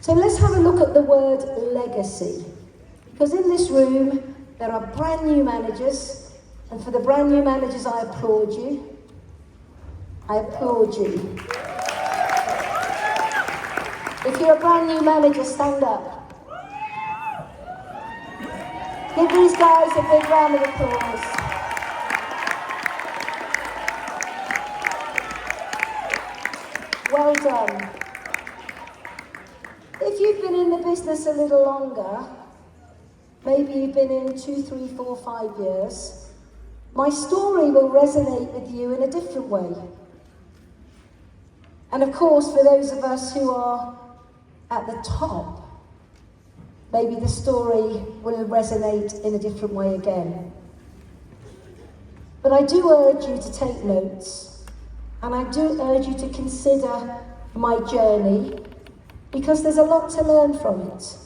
So let's have a look at the word legacy. Because in this room, there are brand new managers, and for the brand new managers, I applaud you. I applaud you. If you're a brand new manager, stand up. Give these guys a big round of applause. Well done. If you've been in the business a little longer, maybe you've been in 2, 3, 4, 5 years, my story will resonate with you in a different way. And of course, for those of us who are at the top, maybe the story will resonate in a different way again. But I do urge you to take notes, and I do urge you to consider my journey, because there's a lot to learn from it.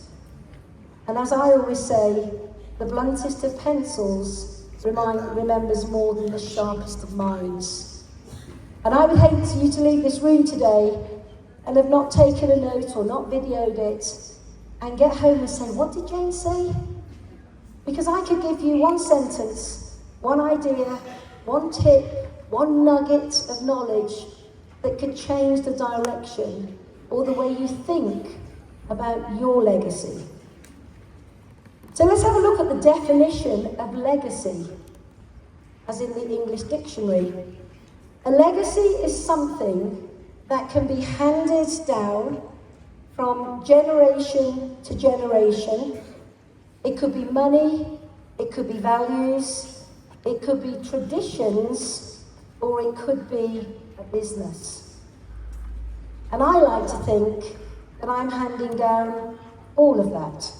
And as I always say, the bluntest of pencils remembers more than the sharpest of minds. And I would hate for you to leave this room today and have not taken a note or not videoed it and get home and say, what did Jayne say? Because I could give you one sentence, one idea, one tip, one nugget of knowledge that could change the direction or the way you think about your legacy. So let's have a look at the definition of legacy, as in the English dictionary. A legacy is something that can be handed down from generation to generation. It could be money, it could be values, it could be traditions, or it could be a business. And I like to think that I'm handing down all of that.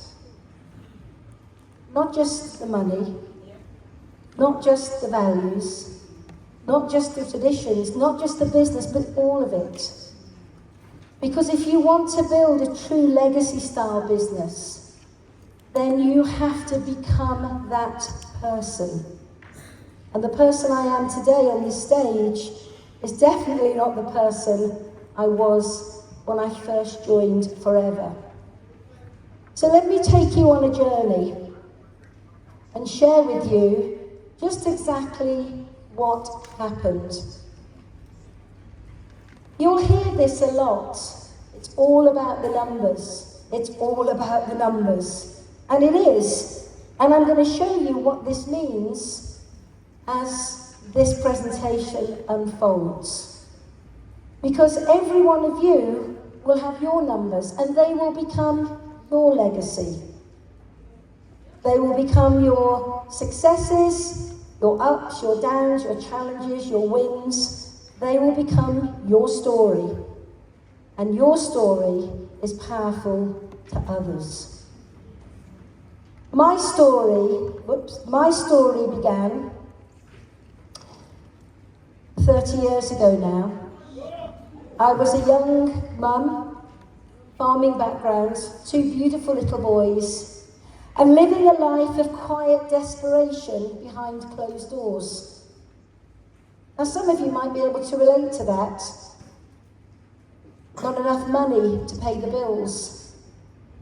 Not just the money, not just the values, not just the traditions, not just the business, but all of it. Because if you want to build a true legacy-style business, then you have to become that person. And the person I am today on this stage is definitely not the person I was when I first joined Forever. So let me take you on a journey and share with you just exactly what happened. You'll hear this a lot. It's all about the numbers. It's all about the numbers. And it is. And I'm going to show you what this means as this presentation unfolds. Because every one of you will have your numbers, and they will become your legacy. They will become your successes, your ups, your downs, your challenges, your wins. They will become your story. And your story is powerful to others. My story began 30 years ago now. I was a young mum, farming background, 2 beautiful little boys, and living a life of quiet desperation behind closed doors. Now, some of you might be able to relate to that. Not enough money to pay the bills.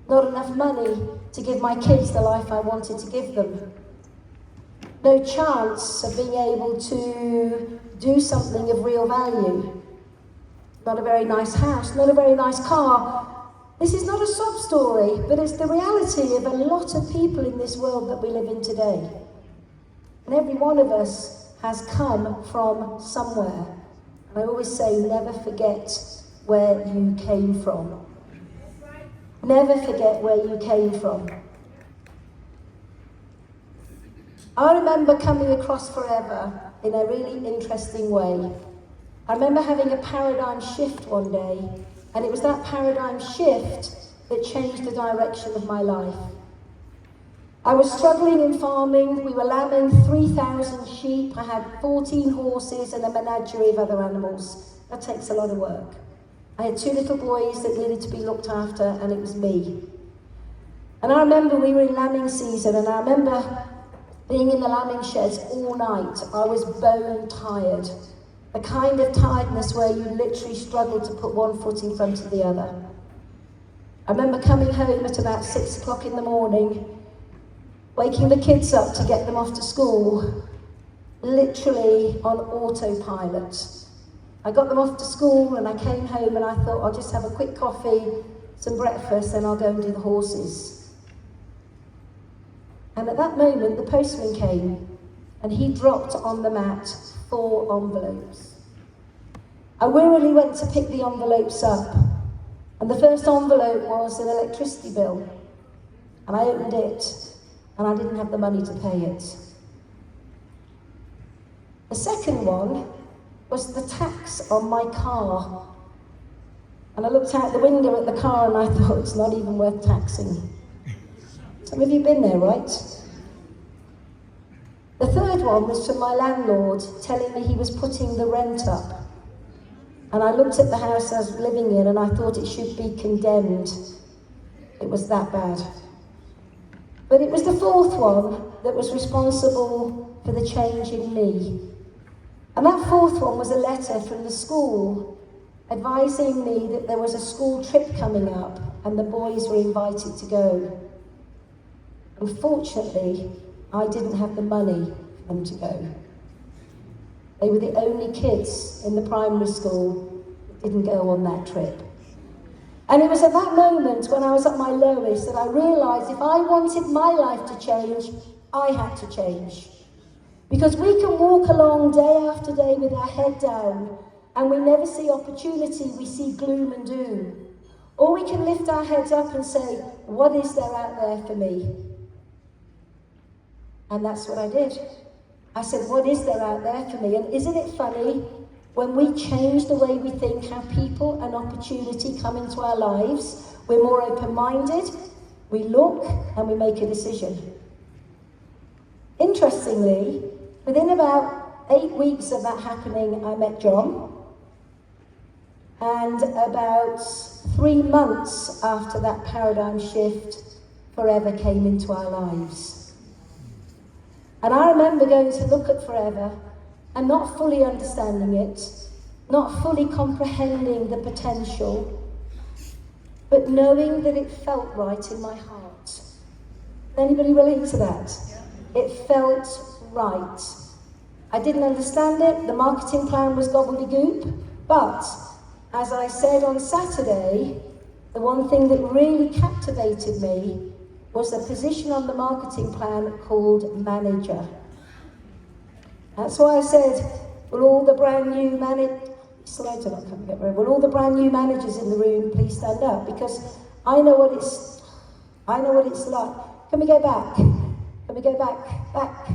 Not enough money to give my kids the life I wanted to give them. No chance of being able to do something of real value. Not a very nice house, not a very nice car. This is not a sob story, but it's the reality of a lot of people in this world that we live in today. And every one of us has come from somewhere. And I always say, never forget where you came from. Never forget where you came from. I remember coming across Forever in a really interesting way. I remember having a paradigm shift one day, and it was that paradigm shift that changed the direction of my life. I was struggling in farming. We were lambing 3,000 sheep. I had 14 horses and a menagerie of other animals. That takes a lot of work. I had 2 little boys that needed to be looked after, and it was me. And I remember we were in lambing season, and I remember being in the lambing sheds all night. I was bone tired. The kind of tiredness where you literally struggle to put one foot in front of the other. I remember coming home at about 6 o'clock in the morning, waking the kids up to get them off to school, literally on autopilot. I got them off to school and I came home and I thought I'll just have a quick coffee, some breakfast, and I'll go and do the horses. And at that moment, the postman came and he dropped on the mat 4 envelopes. I wearily went to pick the envelopes up, and the first envelope was an electricity bill. And I opened it, and I didn't have the money to pay it. The second one was the tax on my car. And I looked out the window at the car and I thought, it's not even worth taxing. Some of you have been there, right? The third one was from my landlord telling me he was putting the rent up. And I looked at the house I was living in and I thought it should be condemned. It was that bad. But it was the fourth one that was responsible for the change in me. And that fourth one was a letter from the school advising me that there was a school trip coming up and the boys were invited to go. Unfortunately, I didn't have the money for them to go. They were the only kids in the primary school that didn't go on that trip. And it was at that moment when I was at my lowest that I realised if I wanted my life to change, I had to change. Because we can walk along day after day with our head down and we never see opportunity, we see gloom and doom. Or we can lift our heads up and say, what is there out there for me? And that's what I did. I said, what is there out there for me? And isn't it funny, when we change the way we think, how people and opportunity come into our lives, we're more open-minded, we look and we make a decision. Interestingly, within about 8 weeks of that happening, I met John. And about 3 months after that paradigm shift, Forever came into our lives. And I remember going to look at Forever and not fully understanding it, not fully comprehending the potential, but knowing that it felt right in my heart. Anybody relate to that? It felt right. I didn't understand it, the marketing plan was gobbledygook, but as I said on Saturday, the one thing that really captivated me was the position on the marketing plan called manager. That's why I said, will all the brand new slides are not coming up, will all the brand new managers in the room please stand up? Because I know what it's like. Can we go back? Can we go back? Back.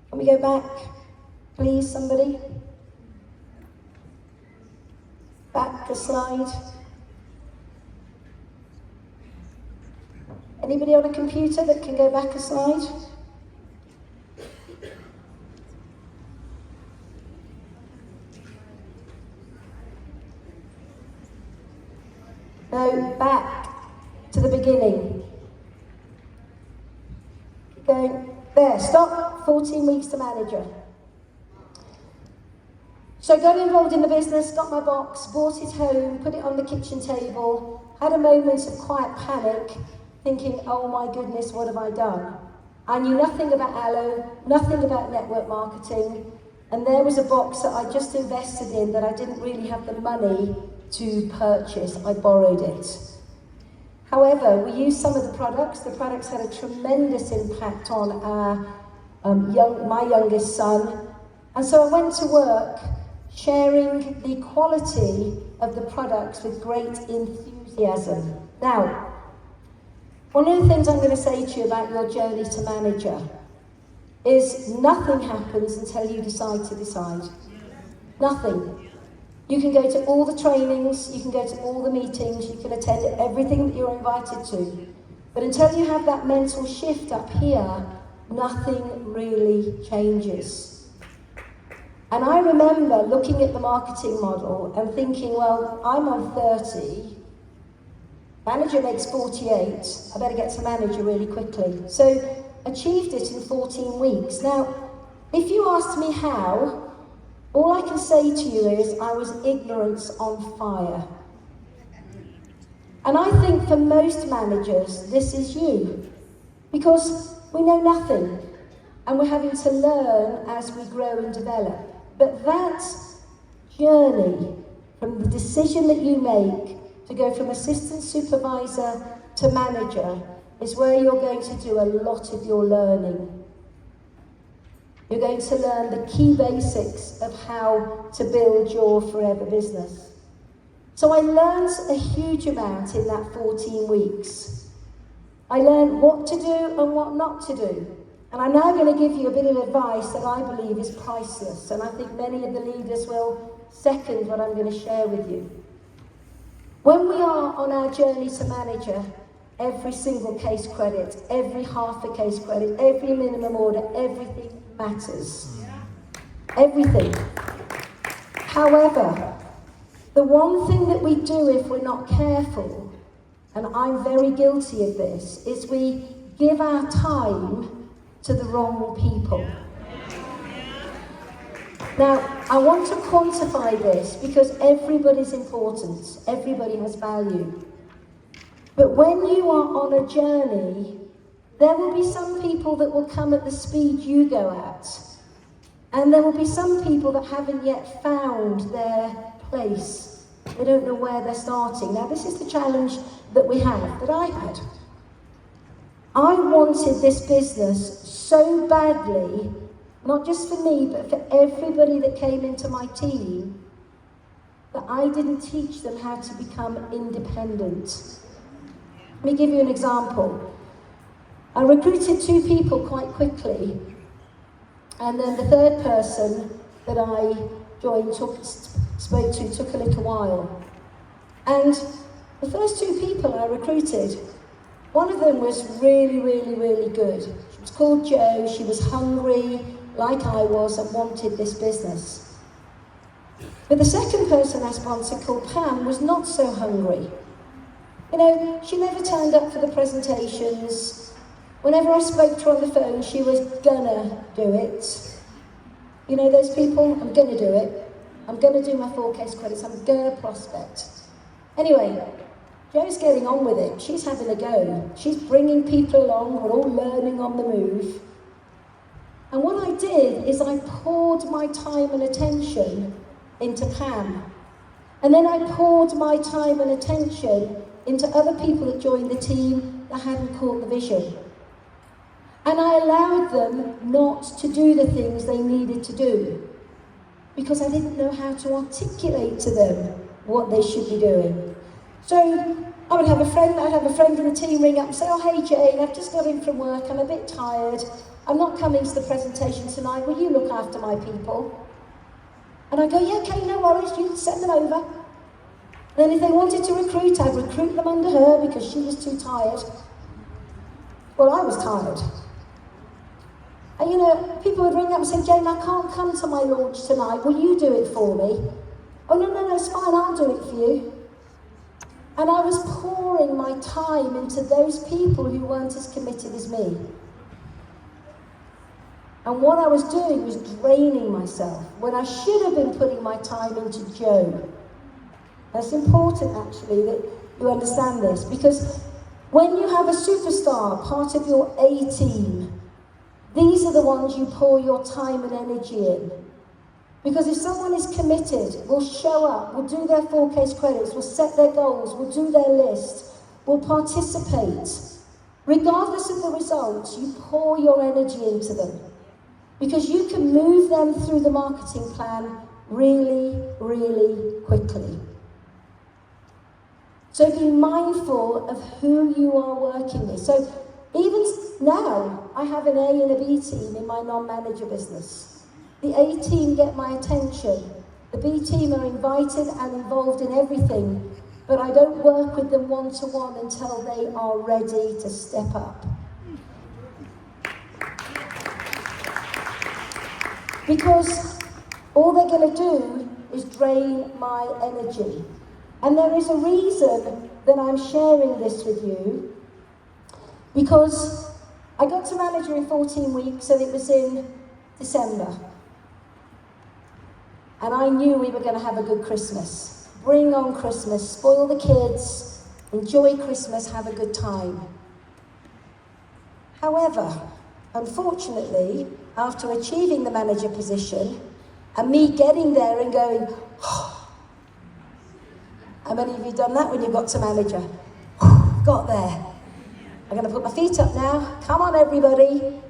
Can we go back? Please, somebody? Back a slide. Anybody on a computer that can go back a slide? No, back to the beginning. Keep going. There, stop. 14 weeks to manager. So I got involved in the business, got my box, brought it home, put it on the kitchen table, had a moment of quiet panic, thinking, oh my goodness, what have I done? I knew nothing about Allo, nothing about network marketing, and there was a box that I just invested in that I didn't really have the money to purchase. I borrowed it. However, we used some of the products. The products had a tremendous impact on my youngest son. And so I went to work sharing the quality of the products with great enthusiasm. Now, one of the things I'm going to say to you about your journey to manager is nothing happens until you decide to decide. Nothing. You can go to all the trainings, you can go to all the meetings, you can attend everything that you're invited to. But until you have that mental shift up here, nothing really changes. And I remember looking at the marketing model and thinking, well, I'm on 30, manager makes 48, I better get to manager really quickly. So achieved it in 14 weeks. Now, if you asked me how, all I can say to you is I was ignorance on fire. And I think for most managers, this is you. Because we know nothing, and we're having to learn as we grow and develop. But that journey, from the decision that you make to go from assistant supervisor to manager, is where you're going to do a lot of your learning. You're going to learn the key basics of how to build your forever business. So I learned a huge amount in that 14 weeks. I learned what to do and what not to do. And I'm now going to give you a bit of advice that I believe is priceless. And I think many of the leaders will second what I'm going to share with you. When we are on our journey to manager, every single case credit, every half a case credit, every minimum order, everything matters. Everything. However, the one thing that we do if we're not careful, and I'm very guilty of this, is we give our time to the wrong people. Now, I want to quantify this because everybody's important, everybody has value. But when you are on a journey, there will be some people that will come at the speed you go at. And there will be some people that haven't yet found their place. They don't know where they're starting. Now, this is the challenge that we have, that I had. I wanted this business so badly, not just for me, but for everybody that came into my team, that I didn't teach them how to become independent. Let me give you an example. I recruited 2 people quite quickly, and then the third person that I joined, spoke to, took a little while. And the first 2 people I recruited, one of them was really, really, really good. She was called Jo. She was hungry, like I was, and wanted this business. But the second person I sponsored, called Pam, was not so hungry. You know, she never turned up for the presentations. Whenever I spoke to her on the phone, she was gonna do it. You know those people? I'm gonna do it. I'm gonna do my 4 case credits. I'm gonna prospect. Anyway, Jo's getting on with it. She's having a go. She's bringing people along. We're all learning on the move. And what I did is I poured my time and attention into Pam. And then I poured my time and attention into other people that joined the team that hadn't caught the vision. And I allowed them not to do the things they needed to do because I didn't know how to articulate to them what they should be doing. So I'd have a friend in the team ring up and say, "Oh, hey Jayne, I've just got in from work, I'm a bit tired. I'm not coming to the presentation tonight, will you look after my people?" And I go, "Yeah, okay, no worries, you can send them over." Then if they wanted to recruit, I'd recruit them under her because she was too tired. Well, I was tired. And you know, people would ring up and say, "Jayne, I can't come to my launch tonight, will you do it for me?" "Oh, no, it's fine, I'll do it for you." And I was pouring my time into those people who weren't as committed as me. And what I was doing was draining myself when I should have been putting my time into Jo. That's important, actually, that you understand this, because when you have a superstar, part of your A team, these are the ones you pour your time and energy in. Because if someone is committed, will show up, will do their 4 case credits, will set their goals, will do their list, will participate, regardless of the results, you pour your energy into them. Because you can move them through the marketing plan really, really quickly. So be mindful of who you are working with. So even now, I have an A and a B team in my non-manager business. The A team get my attention. The B team are invited and involved in everything, but I don't work with them one-to-one until they are ready to step up. Because all they're going to do is drain my energy. And there is a reason that I'm sharing this with you, because I got to manager in 14 weeks, and it was in December. And I knew we were going to have a good Christmas. Bring on Christmas, spoil the kids, enjoy Christmas, have a good time. However, unfortunately, after achieving the manager position, and me getting there and going, oh, how many of you done that when you got to manager? Got there. I'm going to put my feet up now. Come on, everybody.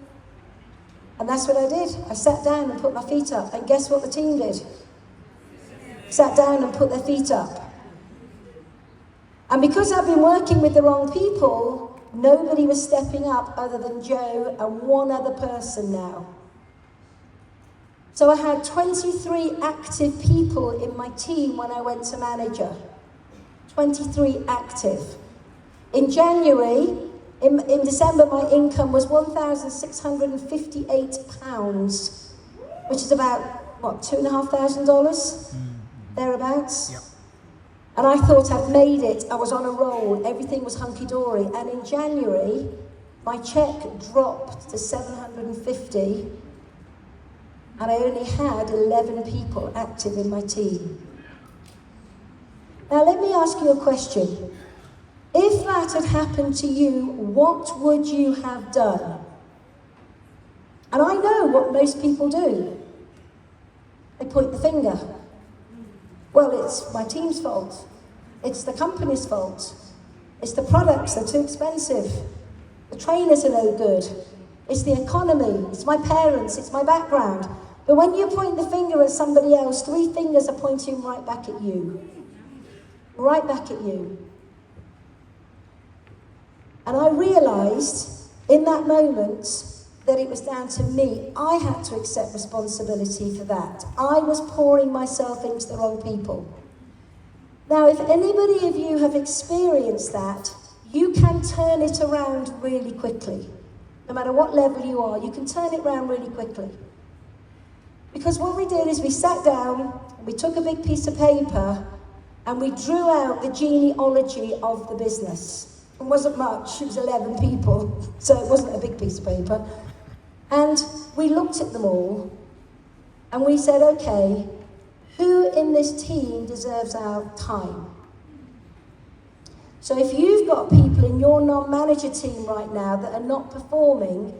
And that's what I did. I sat down and put my feet up. And guess what the team did? Sat down and put their feet up. And because I've been working with the wrong people, nobody was stepping up other than Joe and one other person now. So I had 23 active people in my team when I went to manager. 23 active. In January, in December, my income was £1,658, which is about, what, $2,500? Thereabouts? Yep. And I thought I'd made it. I was on a roll. Everything was hunky-dory. And in January, my check dropped to 750, and I only had 11 people active in my team. Now, let me ask you a question. If that had happened to you, what would you have done? And I know what most people do. They point the finger. Well, it's my team's fault. It's the company's fault. It's the products, they're too expensive. The trainers are no good. It's the economy, it's my parents, it's my background. But when you point the finger at somebody else, 3 fingers are pointing right back at you. Right back at you. And I realised in that moment that it was down to me. I had to accept responsibility for that. I was pouring myself into the wrong people. Now, if anybody of you have experienced that, you can turn it around really quickly. No matter what level you are, you can turn it around really quickly. Because what we did is we sat down, we took a big piece of paper, and we drew out the genealogy of the business. It wasn't much, it was 11 people, so it wasn't a big piece of paper. And we looked at them all, and we said, okay, who in this team deserves our time? So if you've got people in your non-manager team right now that are not performing,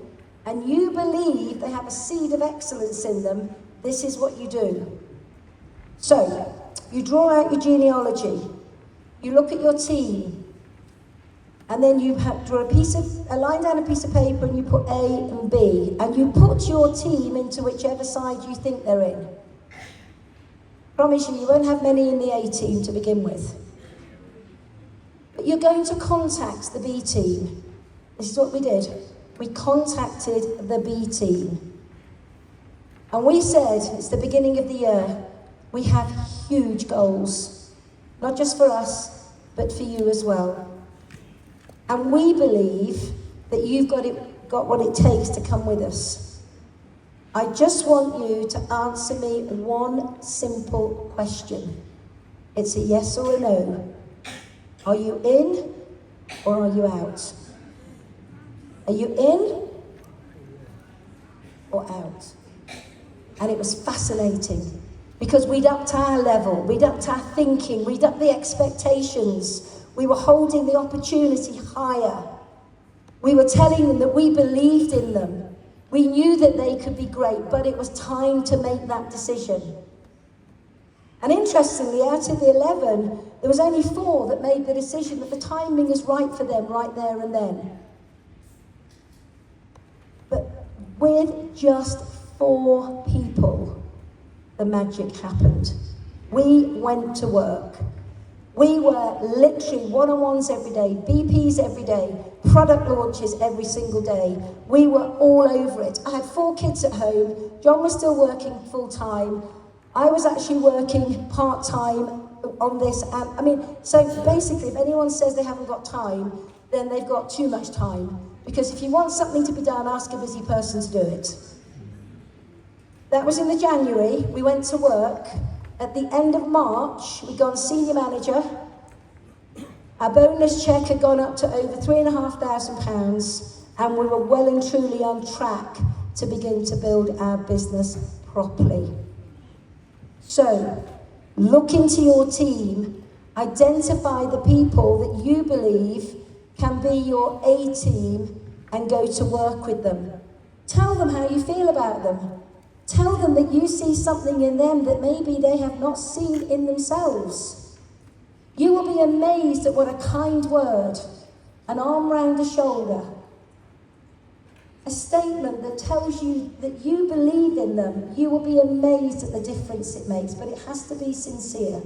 and you believe they have a seed of excellence in them, this is what you do. So, you draw out your genealogy, you look at your team, and then you draw a line down a piece of paper and you put A and B, and you put your team into whichever side you think they're in. Promise you, you won't have many in the A team to begin with. But you're going to contact the B team. This is what we did. We contacted the B team. And we said, it's the beginning of the year, we have huge goals. Not just for us, but for you as well. And we believe that you've got what it takes to come with us. I just want you to answer me one simple question. It's a yes or a no. Are you in or are you out? Are you in or out? And it was fascinating because we'd upped our level, we'd upped our thinking, we'd upped the expectations. We were holding the opportunity higher. We were telling them that we believed in them. We knew that they could be great, but it was time to make that decision. And interestingly, out of the 11, there was only 4 that made the decision that the timing is right for them right there and then. But with just 4 people, the magic happened. We went to work. We were literally one-on-ones every day, BPs every day, product launches every single day. We were all over it. I had 4 kids at home. John was still working full-time. I was actually working part-time on this. So basically, if anyone says they haven't got time, then they've got too much time. Because if you want something to be done, ask a busy person to do it. That was in the January. We went to work. At the end of March, we'd gone senior manager. Our bonus check had gone up to over £3,500, and we were well and truly on track to begin to build our business properly. So, look into your team Identify the people that you believe can be your A-team and go to work with them. Tell them how you feel about them. Tell them that you see something in them that maybe they have not seen in themselves. You will be amazed at what a kind word, an arm round the shoulder, a statement that tells you that you believe in them, you will be amazed at the difference it makes, but it has to be sincere.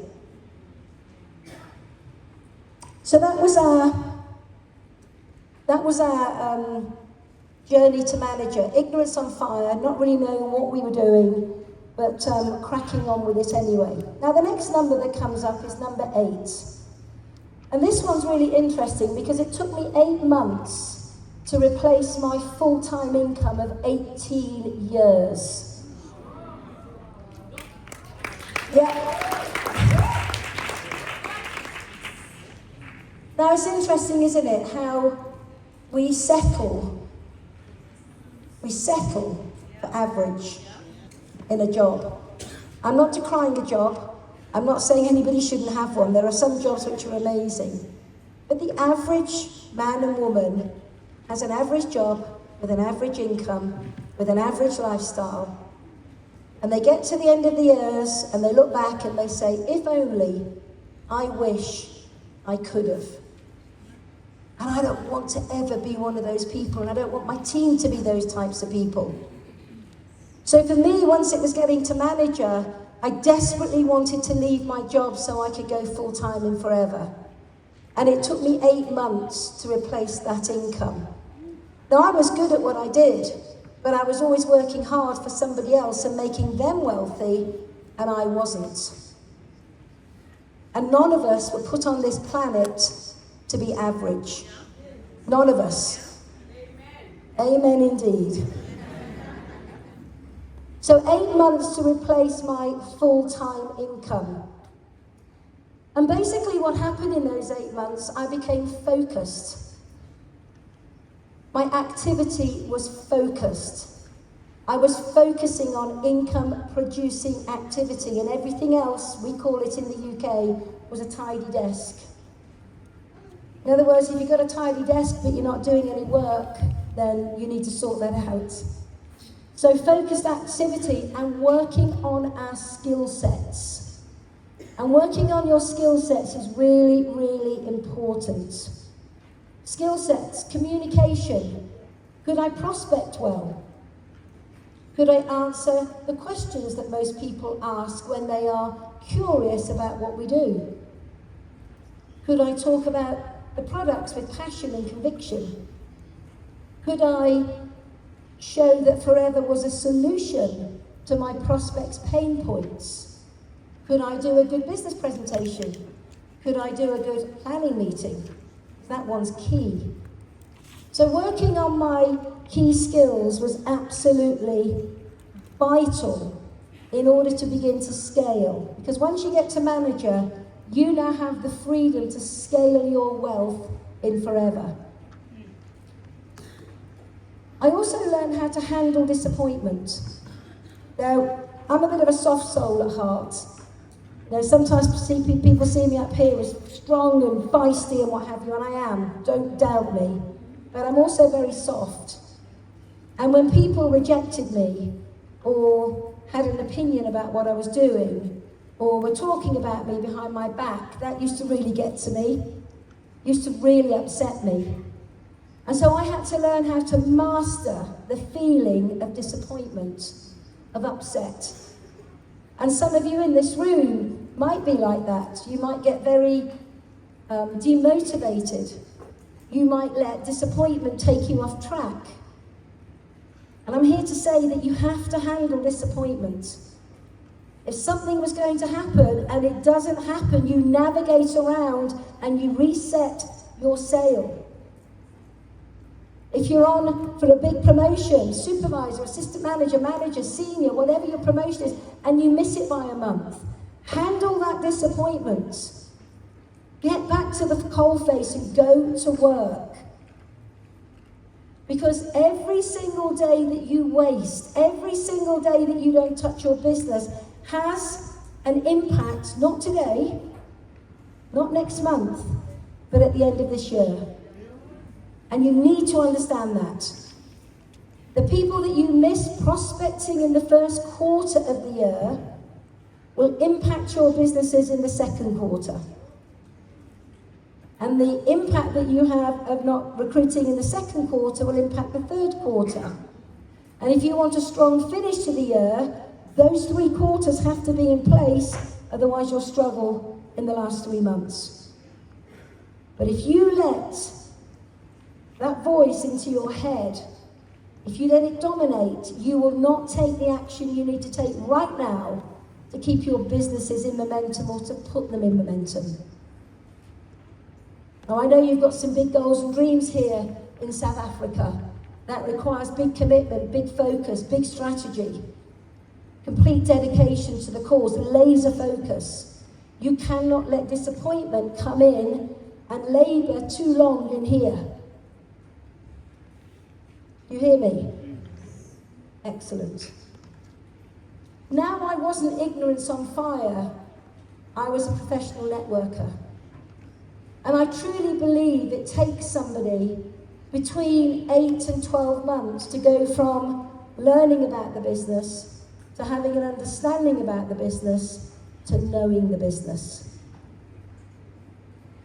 So that was our journey to manager. Ignorance on fire, not really knowing what we were doing, but cracking on with it anyway. Now the next number that comes up is number 8. And this one's really interesting because it took me 8 months to replace my full-time income of 18 years. Yeah. Now it's interesting, isn't it, how we settle for average in a job. I'm not decrying a job. I'm not saying anybody shouldn't have one. There are some jobs which are amazing. But the average man and woman has an average job with an average income, with an average lifestyle. And they get to the end of the years and they look back and they say, if only I wish I could have. And I don't want to ever be one of those people, and I don't want my team to be those types of people. So for me, once it was getting to manager, I desperately wanted to leave my job so I could go full-time and forever. And it took me 8 months to replace that income. Now, I was good at what I did, but I was always working hard for somebody else and making them wealthy, and I wasn't. And none of us were put on this planet to be average. None of us. Amen indeed. So 8 months to replace my full-time income. And basically what happened in those 8 months, I became focused. My activity was focused. I was focusing on income-producing activity, and everything else, we call it in the UK, was a tidy desk. In other words, if you've got a tidy desk but you're not doing any work, then you need to sort that out. So focused activity and working on our skill sets. And working on your skill sets is really, really important. Skill sets, communication. Could I prospect well? Could I answer the questions that most people ask when they are curious about what we do? Could I talk about the products with passion and conviction? Could I show that Forever was a solution to my prospects' pain points? Could I do a good business presentation? Could I do a good planning meeting? That one's key. So working on my key skills was absolutely vital in order to begin to scale. Because once you get to manager, you now have the freedom to scale your wealth in Forever. I also learned how to handle disappointment. Now, I'm a bit of a soft soul at heart. You know, sometimes people see me up here as strong and feisty and what have you, and I am, don't doubt me. But I'm also very soft. And when people rejected me, or had an opinion about what I was doing, or were talking about me behind my back, that used to really get to me, used to really upset me. And so I had to learn how to master the feeling of disappointment, of upset. And some of you in this room might be like that. You might get very demotivated. You might let disappointment take you off track. And I'm here to say that you have to handle disappointment. If something was going to happen and it doesn't happen, you navigate around and you reset your sail. If you're on for a big promotion, supervisor, assistant manager, manager, senior, whatever your promotion is, and you miss it by a month, handle that disappointment. Get back to the coalface and go to work. Because every single day that you waste, every single day that you don't touch your business has an impact, not not next month, but at the end of this year. And you need to understand that. The people that you miss prospecting in the first quarter of the year will impact your businesses in the second quarter. And the impact that you have of not recruiting in the second quarter will impact the third quarter. And if you want a strong finish to the year, those 3 quarters have to be in place, otherwise you'll struggle in the last 3 months. But if you let that voice into your head, if you let it dominate, you will not take the action you need to take right now to keep your businesses in momentum or to put them in momentum. Now, I know you've got some big goals and dreams here in South Africa. That requires big commitment, big focus, big strategy, complete dedication to the cause, laser focus. You cannot let disappointment come in and labour too long in here. You hear me? Excellent. Now, I wasn't ignorance on fire. I was a professional networker. And I truly believe it takes somebody between 8 and 12 months to go from learning about the business to having an understanding about the business to knowing the business.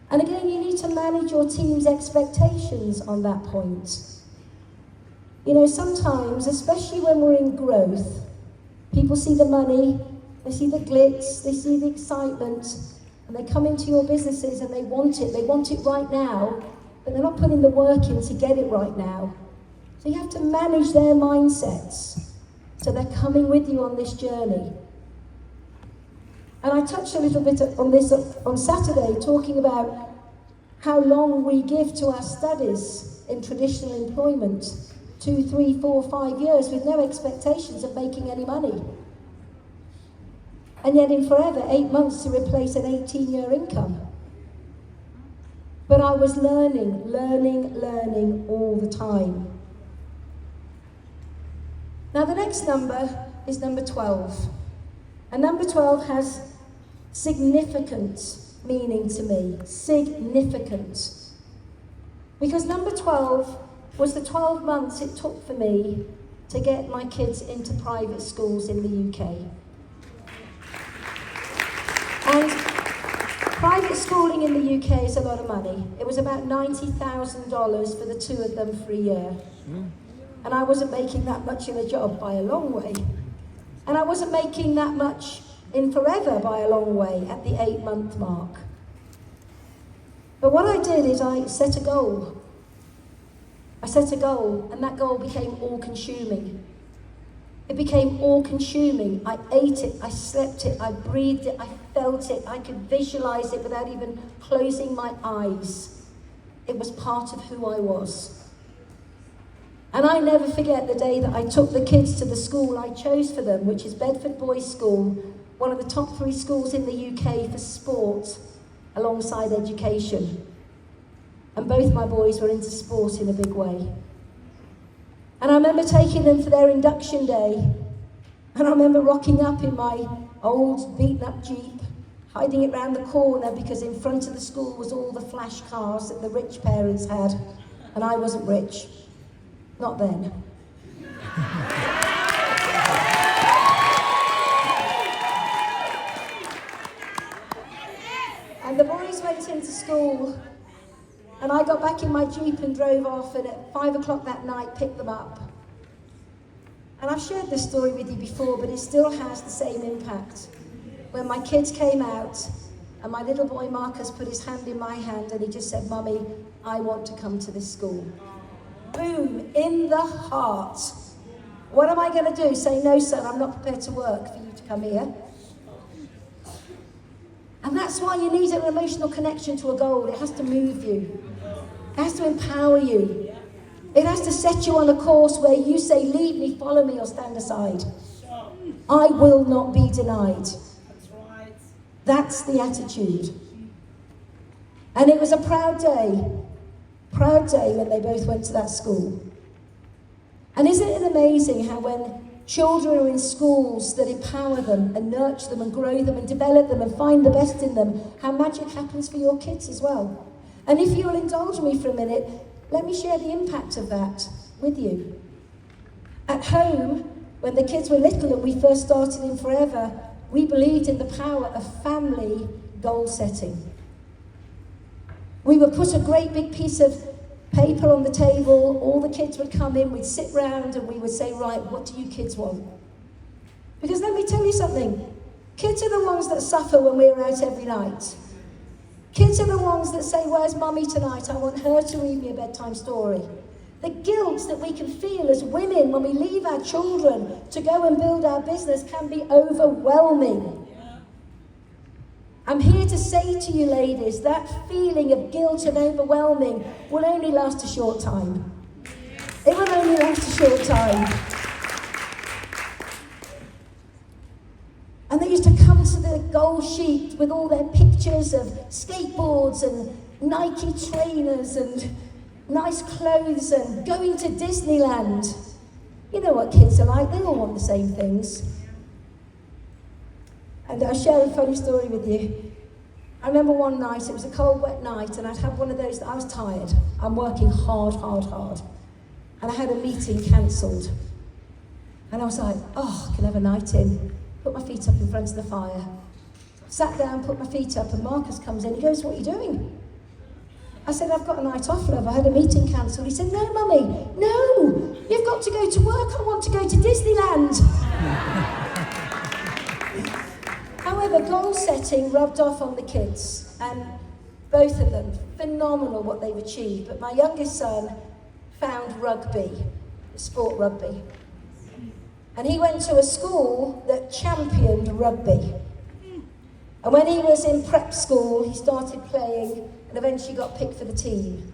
And again, you need to manage your team's expectations on that point. You know, sometimes, especially when we're in growth, people see the money, they see the glitz, they see the excitement, and they come into your businesses and they want it right now, but they're not putting the work in to get it right now. So you have to manage their mindsets so they're coming with you on this journey. And I touched a little bit on this on Saturday, talking about how long we give to our studies in traditional employment, 2, 3, 4, 5 years with no expectations of making any money. And yet in forever, 8 months to replace an 18-year income. But I was learning all the time. Now the next number is number 12. And number 12 has significant meaning to me. Significant. Because number 12 was the 12 months it took for me to get my kids into private schools in the UK. And private schooling in the UK is a lot of money. It was about $90,000 for the 2 of them for a year. And I wasn't making that much in a job by a long way. And I wasn't making that much in forever by a long way at the 8-month mark. But what I did is I set a goal. I set a goal, and that goal became all-consuming. It became all-consuming. I ate it, I slept it, I breathed it, I felt it, I could visualize it without even closing my eyes. It was part of who I was. And I never forget the day that I took the kids to the school I chose for them, which is Bedford Boys School, one of the top 3 schools in the UK for sport, alongside education. And both my boys were into sport in a big way. And I remember taking them for their induction day, and I remember rocking up in my old beaten-up Jeep, hiding it round the corner because in front of the school was all the flash cars that the rich parents had, and I wasn't rich. Not then. And the boys went into school, and I got back in my Jeep and drove off, and at 5 o'clock that night picked them up. And I've shared this story with you before, but it still has the same impact. When my kids came out, and my little boy Marcus put his hand in my hand, and he just said, "Mummy, I want to come to this school." Boom, in the heart. What am I going to do? Say, "No, son, I'm not prepared to work for you to come here." And that's why you need an emotional connection to a goal. It has to move you. It has to empower you. It has to set you on a course where you say, "Lead me, follow me, or stand aside. I will not be denied." That's the attitude. And it was a proud day when they both went to that school. And isn't it amazing how when children who are in schools that empower them and nurture them and grow them and develop them and find the best in them, how magic happens for your kids as well. And if you'll indulge me for a minute, let me share the impact of that with you. At home, when the kids were little and we first started in Forever, we believed in the power of family goal setting. We would put a great big piece of paper on the table, all the kids would come in, we'd sit round and we would say, right, what do you kids want? Because let me tell you something, kids are the ones that suffer when we're out every night. Kids are the ones that say, where's mummy tonight? I want her to read me a bedtime story. The guilt that we can feel as women when we leave our children to go and build our business can be overwhelming. I'm here to say to you ladies, that feeling of guilt and overwhelming will only last a short time. It will only last a short time. And they used to come to the goal sheet with all their pictures of skateboards and Nike trainers and nice clothes and going to Disneyland. You know what kids are like, they all want the same things. And I'll share a funny story with you. I remember one night, it was a cold, wet night, and I'd had one of those, I was tired. I'm working hard. And I had a meeting cancelled. And I was like, oh, I can have a night in. Put my feet up in front of the fire. Sat down, put my feet up, and Marcus comes in. He goes, what are you doing? I said, I've got a night off, love. I had a meeting cancelled. He said, no, Mummy, no. You've got to go to work. I want to go to Disneyland. However, goal setting rubbed off on the kids, and both of them, phenomenal what they've achieved. But my youngest son found rugby, sport rugby. And he went to a school that championed rugby. And when he was in prep school, he started playing and eventually got picked for the team.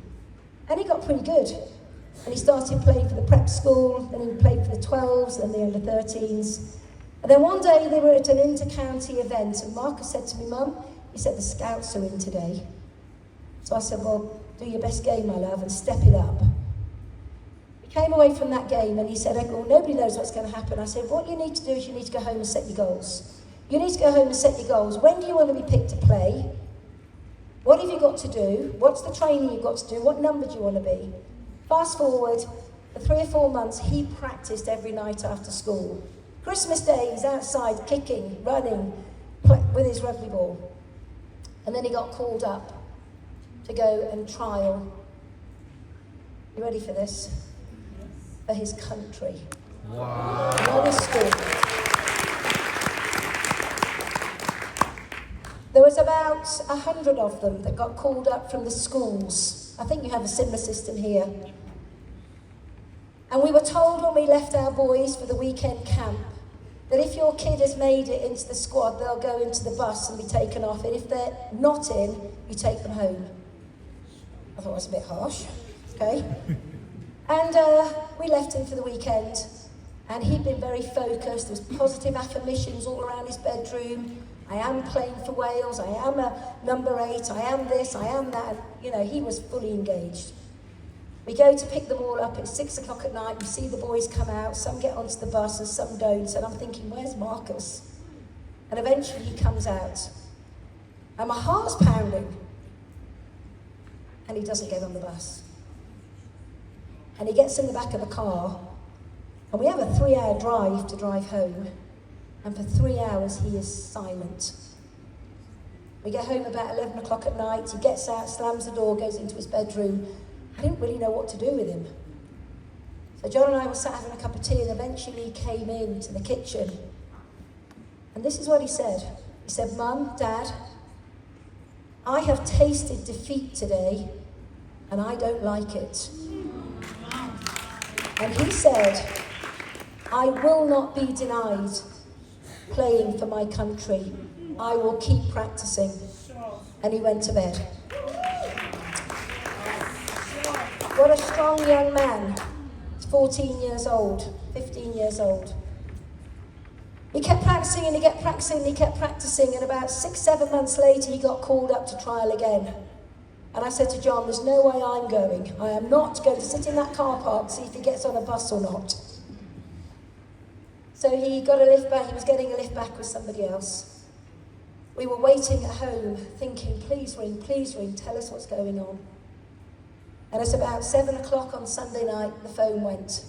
And he got pretty good. And he started playing for the prep school, then he played for the 12s, then the under 13s. And then one day they were at an inter-county event, and Marcus said to me, Mum, he said, the scouts are in today. So I said, well, do your best game, my love, and step it up. He came away from that game and he said, well, nobody knows what's going to happen. I said, what you need to do is you need to go home and set your goals. You need to go home and set your goals. When do you want to be picked to play? What have you got to do? What's the training you've got to do? What number do you want to be? Fast forward, for 3 or 4 months, he practiced every night after school. Christmas Day, he's outside kicking, running, with his rugby ball. And then he got called up to go and trial. You ready for this? For his country. Wow. Not his school. There was about 100 of them that got called up from the schools. I think you have a similar system here. And we were told when we left our boys for the weekend camp that if your kid has made it into the squad, they'll go into the bus and be taken off. And if they're not in, you take them home. I thought it was a bit harsh, okay? And we left him for the weekend. And he'd been very focused. There was positive affirmations all around his bedroom. I am playing for Wales. I am a number 8. I am this. I am that. And, you know, he was fully engaged. We go to pick them all up. It's 6 o'clock at night. We see the boys come out. Some get onto the bus and some don't. And I'm thinking, where's Marcus? And eventually he comes out. And my heart's pounding. And he doesn't get on the bus. And he gets in the back of the car. And we have a 3-hour drive to drive home. And for 3 hours, he is silent. We get home about 11 o'clock at night. He gets out, slams the door, goes into his bedroom. I didn't really know what to do with him. So John and I were sat having a cup of tea, and eventually he came into the kitchen. And this is what he said. He said, Mum, Dad, I have tasted defeat today, and I don't like it. And he said, I will not be denied playing for my country. I will keep practicing. And he went to bed. What a strong young man. He's 14 years old, 15 years old. He kept practicing and he kept practicing and he kept practicing, and about 6-7 months later he got called up to trial again. And I said to John, there's no way I'm going. I am not going to sit in that car park, see if he gets on a bus or not. So he got a lift back, he was getting a lift back with somebody else. We were waiting at home, thinking, please ring, tell us what's going on. And it's about 7 o'clock on Sunday night, the phone went.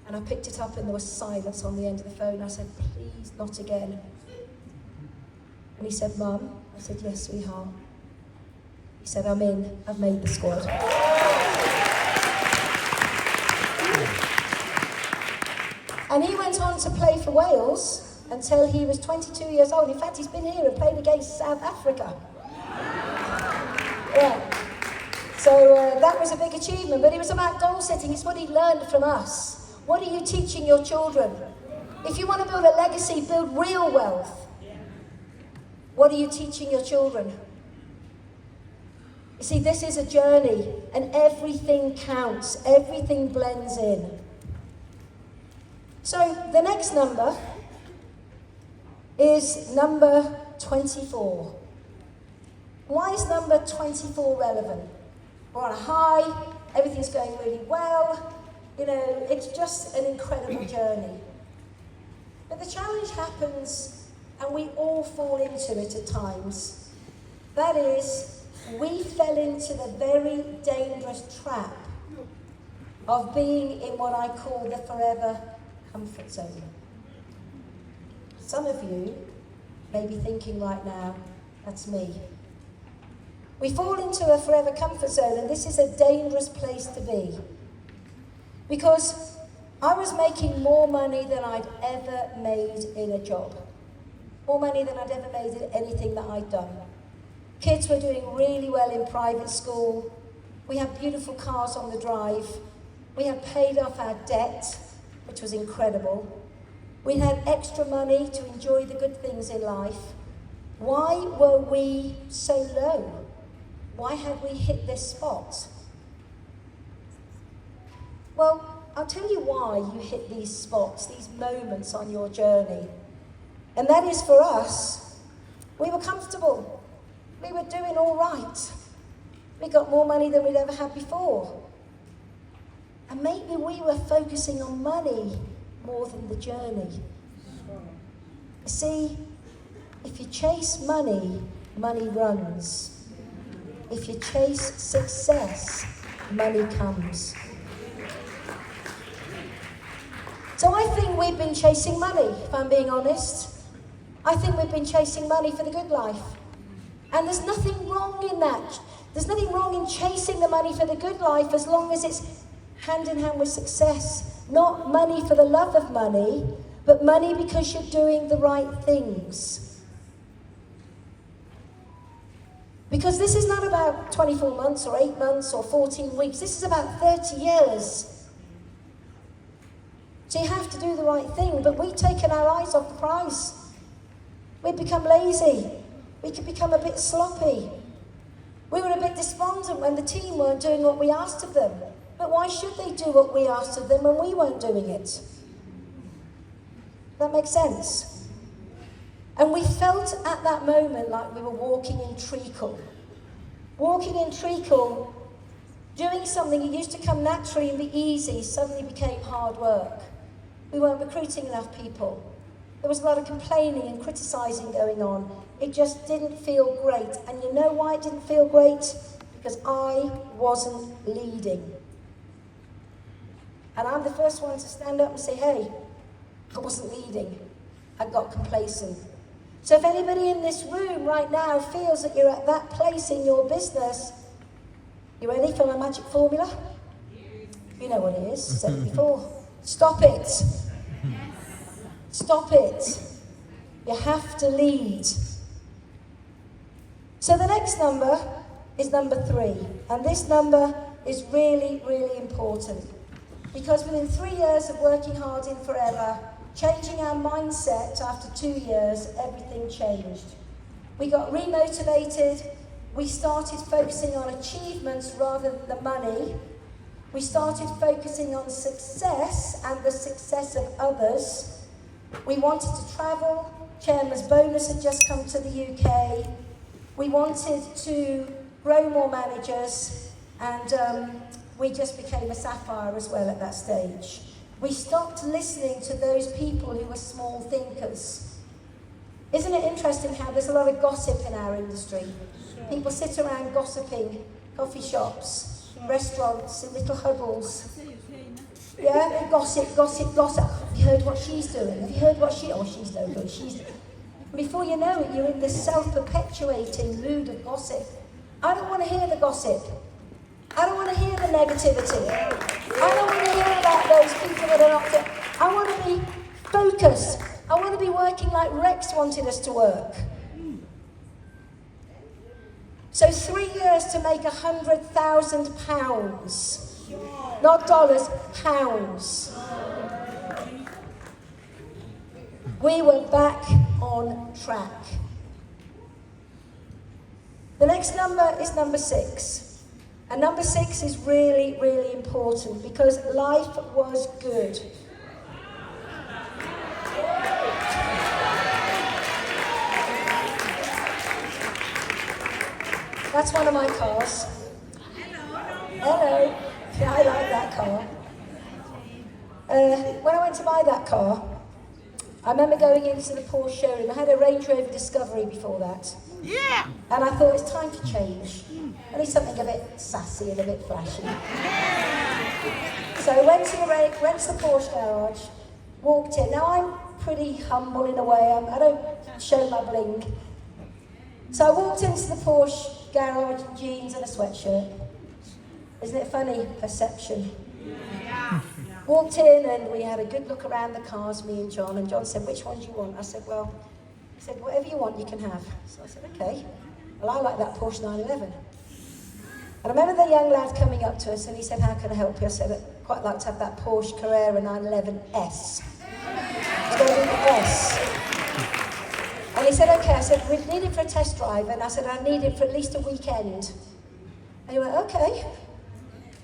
And I picked it up and there was silence on the end of the phone. I said, please, not again. And he said, Mum? I said, yes, sweetheart. He said, I'm in, I've made the squad. And he went on to play for Wales until he was 22 years old. In fact, he's been here and played against South Africa. Yeah. So that was a big achievement, but it was about goal setting. It's what he learned from us. What are you teaching your children? If you want to build a legacy, build real wealth. What are you teaching your children? You see, this is a journey, and everything counts. Everything blends in. So the next number is number 24. Why is number 24 relevant? We're on a high, everything's going really well, you know, it's just an incredible journey. But the challenge happens, and we all fall into it at times. That is, we fell into the very dangerous trap of being in what I call the forever comfort zone. Some of you may be thinking right now, that's me. We fall into a forever comfort zone, and this is a dangerous place to be. Because I was making more money than I'd ever made in a job. More money than I'd ever made in anything that I'd done. Kids were doing really well in private school. We had beautiful cars on the drive. We had paid off our debt, which was incredible. We had extra money to enjoy the good things in life. Why were we so low? Why had we hit this spot? Well, I'll tell you why you hit these spots, these moments on your journey. And that is, for us, we were comfortable. We were doing all right. We got more money than we'd ever had before. And maybe we were focusing on money more than the journey. You see, if you chase money, money runs. If you chase success, money comes. So I think we've been chasing money, if I'm being honest. I think we've been chasing money for the good life. And there's nothing wrong in that. There's nothing wrong in chasing the money for the good life as long as it's hand in hand with success. Not money for the love of money, but money because you're doing the right things. Because this is not about 24 months or 8 months or 14 weeks. This is about 30 years. So you have to do the right thing, but we've taken our eyes off the prize. We've become lazy. We could become a bit sloppy. We were a bit despondent when the team weren't doing what we asked of them. But why should they do what we asked of them when we weren't doing it? That makes sense. And we felt at that moment like we were walking in treacle. Walking in treacle, doing something that used to come naturally and be easy suddenly became hard work. We weren't recruiting enough people. There was a lot of complaining and criticising going on. It just didn't feel great. And you know why it didn't feel great? Because I wasn't leading. And I'm the first one to stand up and say, hey, I wasn't leading. I got complacent. So if anybody in this room right now feels that you're at that place in your business, you ready for my magic formula? You know what it is, said it before. Stop it. Stop it. You have to lead. So the next number is number 3. And this number is really, really important. Because within 3 years of working hard in forever, changing our mindset after 2 years, everything changed. We got remotivated. We started focusing on achievements rather than the money. We started focusing on success and the success of others. We wanted to travel. Chairman's bonus had just come to the UK. We wanted to grow more managers, and we just became a sapphire as well at that stage. We stopped listening to those people who were small thinkers. Isn't it interesting how there's a lot of gossip in our industry? People sit around gossiping, coffee shops, restaurants, in little huddles. Yeah, they gossip, gossip, gossip. Have you heard what she's doing? Have you heard what she's no good. Before you know it, you're in this self-perpetuating mood of gossip. I don't want to hear the gossip. I don't want to hear the negativity. I don't want to hear about those people that are not good. I want to be focused. I want to be working like Rex wanted us to work. So 3 years to make £100,000. Not dollars, pounds. We were back on track. The next number is number 6. And number 6 is really, really important because life was good. That's one of my cars. Hello. Yeah, I like that car. When I went to buy that car, I remember going into the Porsche showroom. I had a Range Rover Discovery before that. Yeah. And I thought it's time to change. I need something a bit sassy and a bit flashy. So I went to the Porsche garage, walked in. Now I'm pretty humble in a way. I don't show my bling. So I walked into the Porsche garage in jeans and a sweatshirt. Isn't it funny? Perception. Yeah. Walked in and we had a good look around the cars, me and John. And John said, "Which one do you want?" I said, "Well," he said, "whatever you want, you can have." So I said, "Okay. Well, I like that Porsche 911. And I remember the young lad coming up to us and he said, "How can I help you?" I said, "I'd quite like to have that Porsche Carrera 911S. It's got to be the S." And he said, "Okay." I said, "We need it for a test drive." And I said, "I need it for at least a weekend." And he went, "Okay."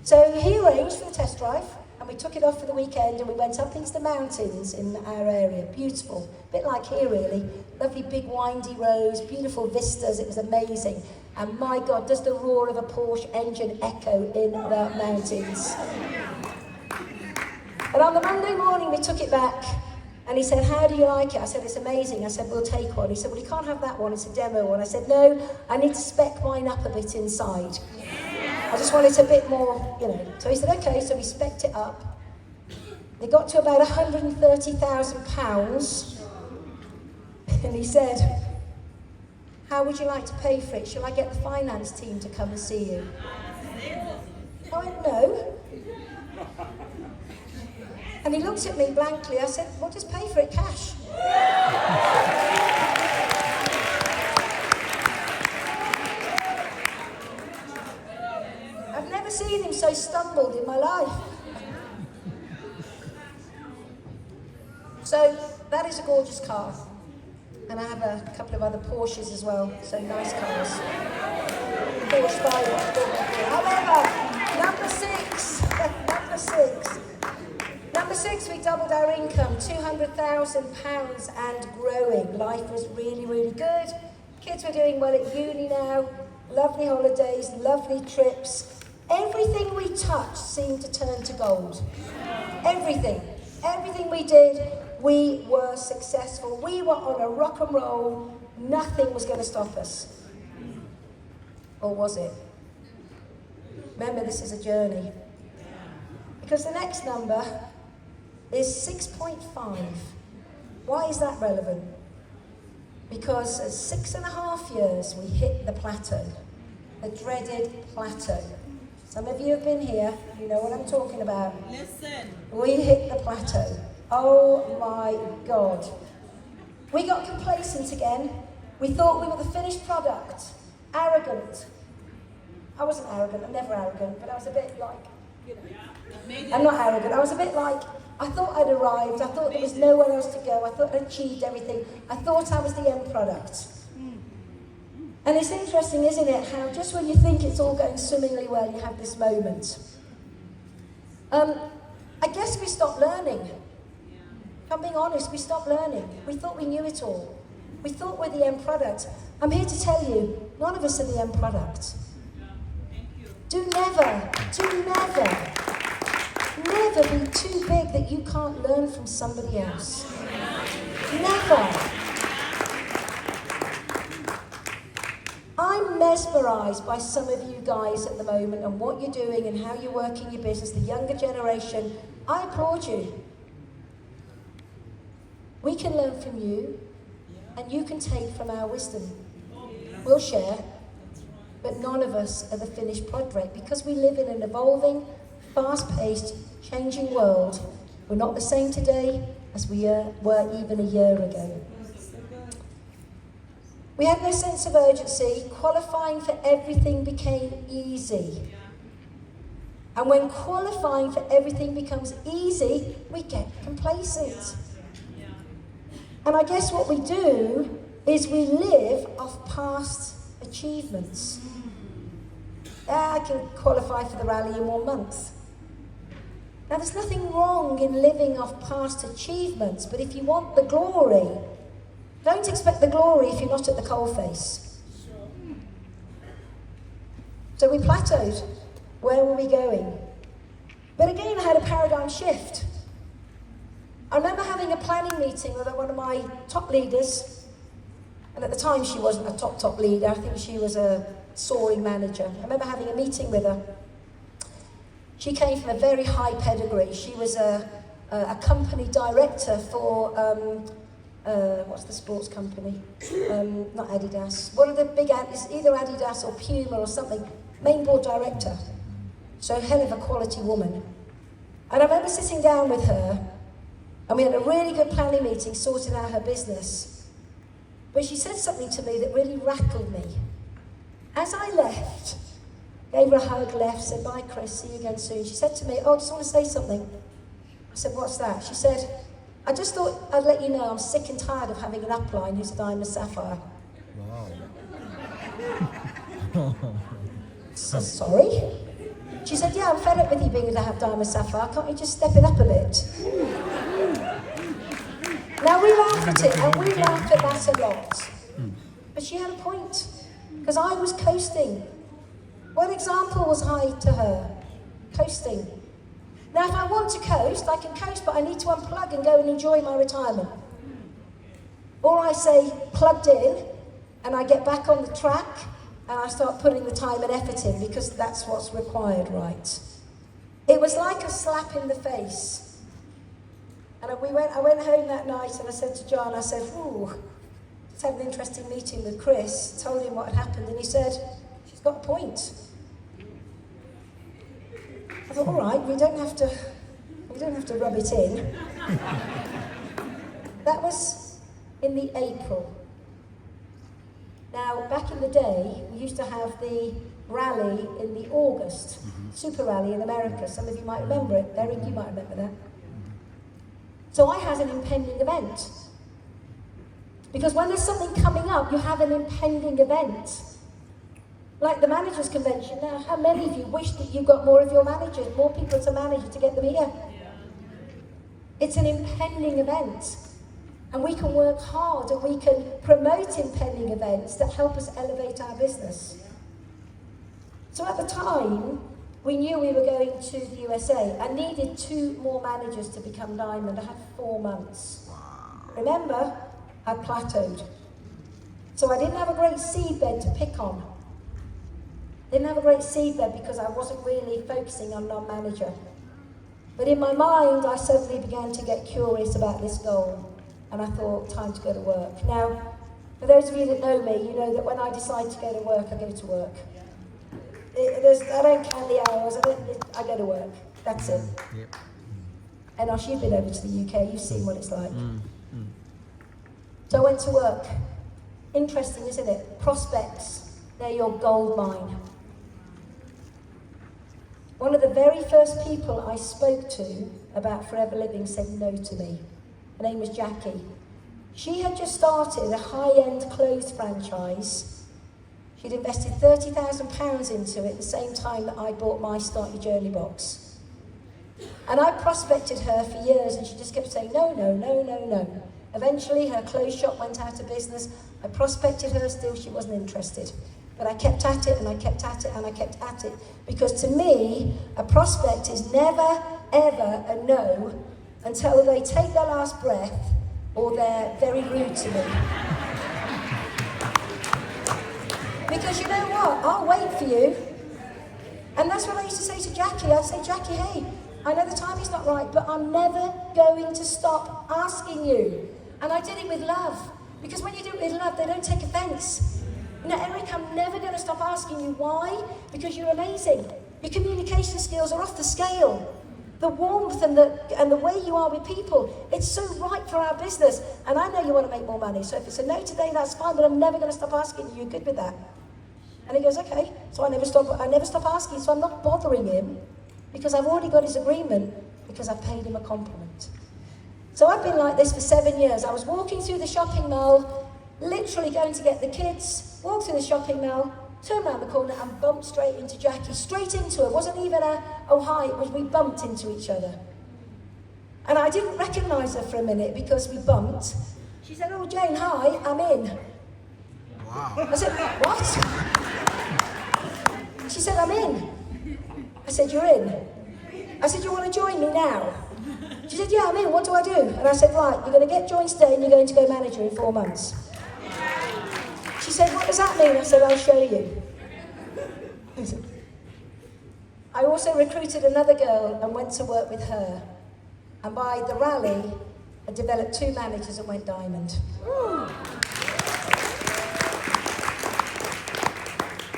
So he arranged for the test drive, and we took it off for the weekend, and we went up into the mountains in our area. Beautiful, a bit like here really. Lovely big windy roads, beautiful vistas, it was amazing. And my God, does the roar of a Porsche engine echo in the mountains. And on the Monday morning we took it back, and he said, "How do you like it?" I said, "It's amazing." I said, "We'll take one." He said, "Well, you can't have that one, it's a demo one." I said, "No, I need to spec mine up a bit inside. I just want it a bit more, you know." So he said, "Okay," so we spec'd it up. It got to about £130,000. And he said, "How would you like to pay for it? Shall I get the finance team to come and see you?" I went, "No." And he looked at me blankly. I said, "Well, just pay for it cash." I've never seen him so stumbled in my life. So that is a gorgeous car. And I have a couple of other Porsches as well, so nice cars. Porsche 5. However, number 6. Number 6, we doubled our income, £200,000 and growing. Life was really, really good. Kids were doing well at uni now. Lovely holidays, lovely trips. Everything we touched seemed to turn to gold. Everything we did, we were successful. We were on a rock and roll. Nothing was going to stop us. Or was it? Remember, this is a journey. Because the next number is 6.5. Why is that relevant? Because at 6.5 years, we hit the plateau. The dreaded plateau. Some of you have been here, you know what I'm talking about. Listen. We hit the plateau. Oh my God. We got complacent again. We thought we were the finished product. Arrogant. I wasn't arrogant, I'm never arrogant, but I was a bit like, you know. I'm not arrogant, I was a bit like, I thought I'd arrived, I thought there was nowhere else to go, I thought I'd achieved everything, I thought I was the end product. And it's interesting, isn't it, how just when you think it's all going swimmingly well, you have this moment. I guess we stopped learning. If I'm being honest, we stopped learning. We thought we knew it all. We thought we're the end product. I'm here to tell you, none of us are the end product. Do never never be too big that you can't learn from somebody else. Never. I'm mesmerised by some of you guys at the moment and what you're doing and how you're working your business, the younger generation. I applaud you. We can learn from you, and you can take from our wisdom. We'll share, but none of us are the finished project because we live in an evolving, fast-paced, changing world. We're not the same today as we were even a year ago. We had no sense of urgency. Qualifying for everything became easy. And when qualifying for everything becomes easy, we get complacent. And I guess what we do is we live off past achievements. I can qualify for the rally in 1 month. Now, there's nothing wrong in living off past achievements, but if you want the glory, don't expect the glory if you're not at the coalface. So we plateaued. Where were we going? But again, I had a paradigm shift. I remember having a planning meeting with one of my top leaders, and at the time she wasn't a top leader, I think she was a soaring manager. I remember having a meeting with her. She came from a very high pedigree. She was a company director for, what's the sports company? Not Adidas. One of the big, it's either Adidas or Puma or something. Main board director. So hell of a quality woman. And I remember sitting down with her, and we had a really good planning meeting, sorting out her business. But she said something to me that really rattled me. As I left, gave her a hug, left, said, bye Chris, see you again soon. She said to me, oh, I just want to say something. I said, what's that? She said, I just thought I'd let you know I'm sick and tired of having an upline who's a diamond sapphire. Wow. So, sorry? She said, yeah, I'm fed up with you being a diamond sapphire. Can't you just step it up a bit? Now we laugh at it, and we laugh at that a lot. But she had a point, because I was coasting. What example was I to her? Coasting. Now, if I want to coast, I can coast, but I need to unplug and go and enjoy my retirement. Or I say, plugged in, and I get back on the track, and I start putting the time and effort in, because that's what's required, right? It was like a slap in the face. And I went home that night, and I said to John, I said, ooh, just had an interesting meeting with Chris, told him what had happened, and he said, she's got a point. I thought, all right, we don't have to rub it in. That was in the April. Now, back in the day, we used to have the rally in the August, super rally in America. Some of you might remember it. Eric, you might remember that. So I had an impending event. Because when there's something coming up, you have an impending event. Like the managers' convention now, how many of you wish that you got more of your managers, more people to manage to get them here? It's an impending event. And we can work hard and we can promote impending events that help us elevate our business. So at the time, we knew we were going to the USA. I needed 2 more managers to become diamond. I had 4 months. Remember, I plateaued. So I didn't have a great seedbed to pick on. Didn't have a great seedbed because I wasn't really focusing on non-manager. But in my mind, I suddenly began to get curious about this goal. And I thought, time to go to work. Now, for those of you that know me, you know that when I decide to go to work, I go to work. I don't count the hours, I go to work. That's it. Yep. And Ash, you've been over to the UK, you've seen what it's like. So I went to work. Interesting, isn't it? Prospects, they're your gold mine. One of the very first people I spoke to about Forever Living said no to me. Her name was Jackie. She had just started a high-end clothes franchise. She'd invested £30,000 into it at the same time that I bought my Start Your Journey box. And I prospected her for years, and she just kept saying, no, no, no, no, no. Eventually, her clothes shop went out of business. I prospected her still, she wasn't interested. But I kept at it, and I kept at it, and I kept at it. Because to me, a prospect is never ever a no until they take their last breath or they're very rude to me. Because you know what? I'll wait for you. And that's what I used to say to Jackie. I'd say, Jackie, hey, I know the timing's not right, but I'm never going to stop asking you. And I did it with love. Because when you do it with love, they don't take offense. You know, Eric, I'm never going to stop asking you. Why? Because you're amazing. Your communication skills are off the scale. The warmth and the way you are with people, it's so right for our business. And I know you want to make more money. So if it's a no today, that's fine, but I'm never going to stop asking you. You're good with that? And he goes, okay. So I never stop asking. So I'm not bothering him because I've already got his agreement because I've paid him a compliment. So I've been like this for 7 years. I was walking through the shopping mall, literally going to get the kids, walked through the shopping mall, turned around the corner and bumped straight into Jackie, straight into her. It wasn't even a, oh hi, it was we bumped into each other. And I didn't recognise her for a minute because we bumped. She said, oh Jayne, hi, I'm in. Wow. I said, what? She said, I'm in. I said, you're in? I said, you want to join me now? She said, yeah, I'm in, what do I do? And I said, right, you're going to get joined today and you're going to go manager in 4 months. She said, what does that mean? I said, I'll show you. I also recruited another girl and went to work with her. And by the rally, I developed 2 managers and went diamond.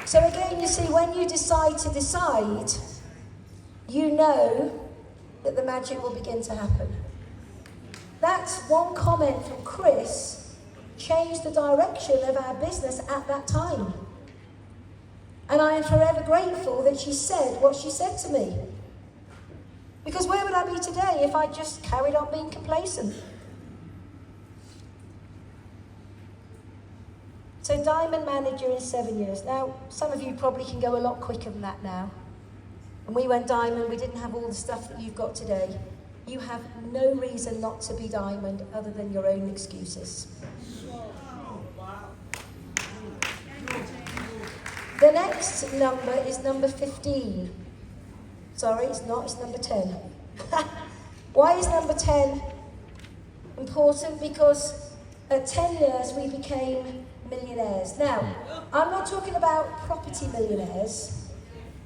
So again, you see, when you decide to decide, you know that the magic will begin to happen. That's one comment from Chris changed the direction of our business at that time. And I am forever grateful that she said what she said to me. Because where would I be today if I just carried on being complacent? So diamond manager in 7 years. Now, some of you probably can go a lot quicker than that now. And we went diamond, we didn't have all the stuff that you've got today. You have no reason not to be diamond other than your own excuses. The next number is number 15. Sorry, it's not, it's number 10. Why is number 10 important? Because at 10 years we became millionaires. Now, I'm not talking about property millionaires.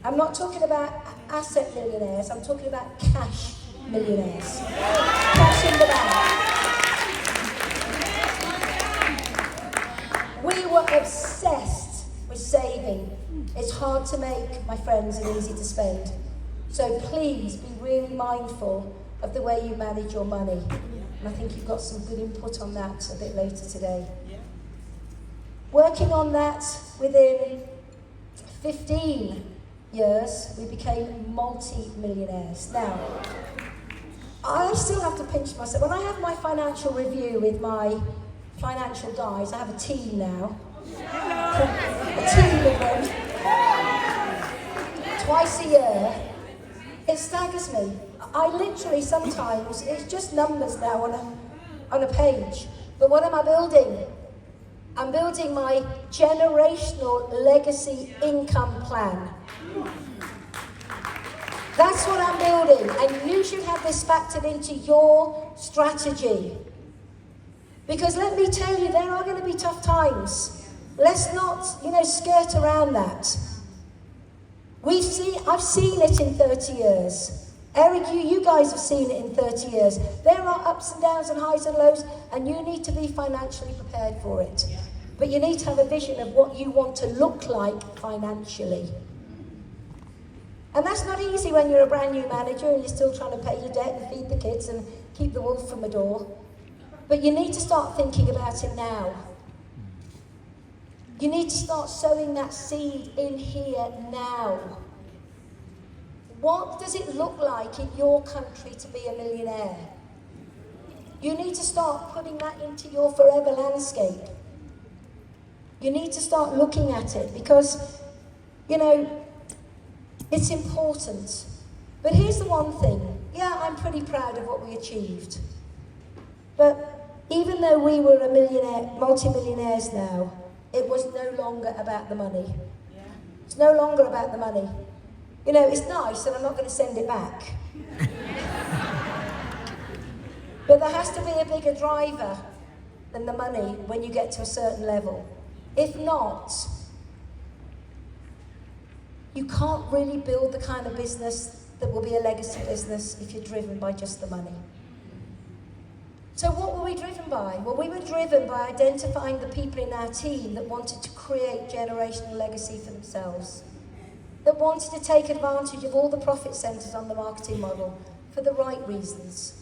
I'm not talking about asset millionaires. I'm talking about cash millionaires. Cash in the bank. We were obsessed with saving. It's hard to make, my friends, and easy to spend. So please be really mindful of the way you manage your money. And I think you've got some good input on that a bit later today. Working on that within 15 years, we became multi-millionaires. Now, I still have to pinch myself. When I have my financial review with my financial guys, I have a team now. A team of them. Twice a year. It staggers me. I literally sometimes, it's just numbers now on a page. But what am I building? I'm building my generational legacy income plan. That's what I'm building, and you should have this factored into your strategy. Because let me tell you, there are going to be tough times. Let's not, skirt around that. I've seen it in 30 years. Eric, you guys have seen it in 30 years. There are ups and downs and highs and lows, and you need to be financially prepared for it. But you need to have a vision of what you want to look like financially. And that's not easy when you're a brand new manager and you're still trying to pay your debt and feed the kids and keep the wolf from the door. But you need to start thinking about it now. You need to start sowing that seed in here now. What does it look like in your country to be a millionaire? You need to start putting that into your forever landscape. You need to start looking at it because, it's important. But here's the one thing. Yeah, I'm pretty proud of what we achieved. But even though we were multi-millionaires now, it was no longer about the money. It's no longer about the money. It's nice and I'm not going to send it back. But there has to be a bigger driver than the money when you get to a certain level. If not, you can't really build the kind of business that will be a legacy business if you're driven by just the money. So what were we driven by? Well, we were driven by identifying the people in our team that wanted to create generational legacy for themselves, that wanted to take advantage of all the profit centres on the marketing model for the right reasons.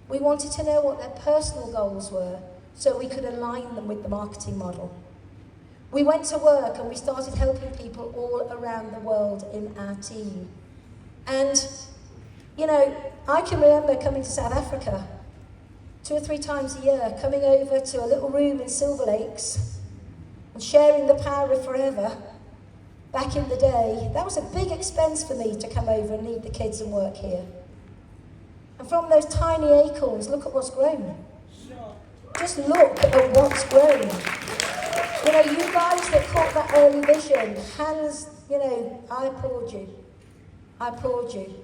We wanted to know what their personal goals were so we could align them with the marketing model. We went to work and we started helping people all around the world in our team. And, you know, I can remember coming to South Africa 2 or 3 times a year, coming over to a little room in Silver Lakes and sharing the power of forever. Back in the day, that was a big expense for me to come over and leave the kids and work here. And from those tiny acorns, look at what's grown. Just look at what's grown. You know, you guys that caught that early vision, hands, you know, I applaud you. I applaud you.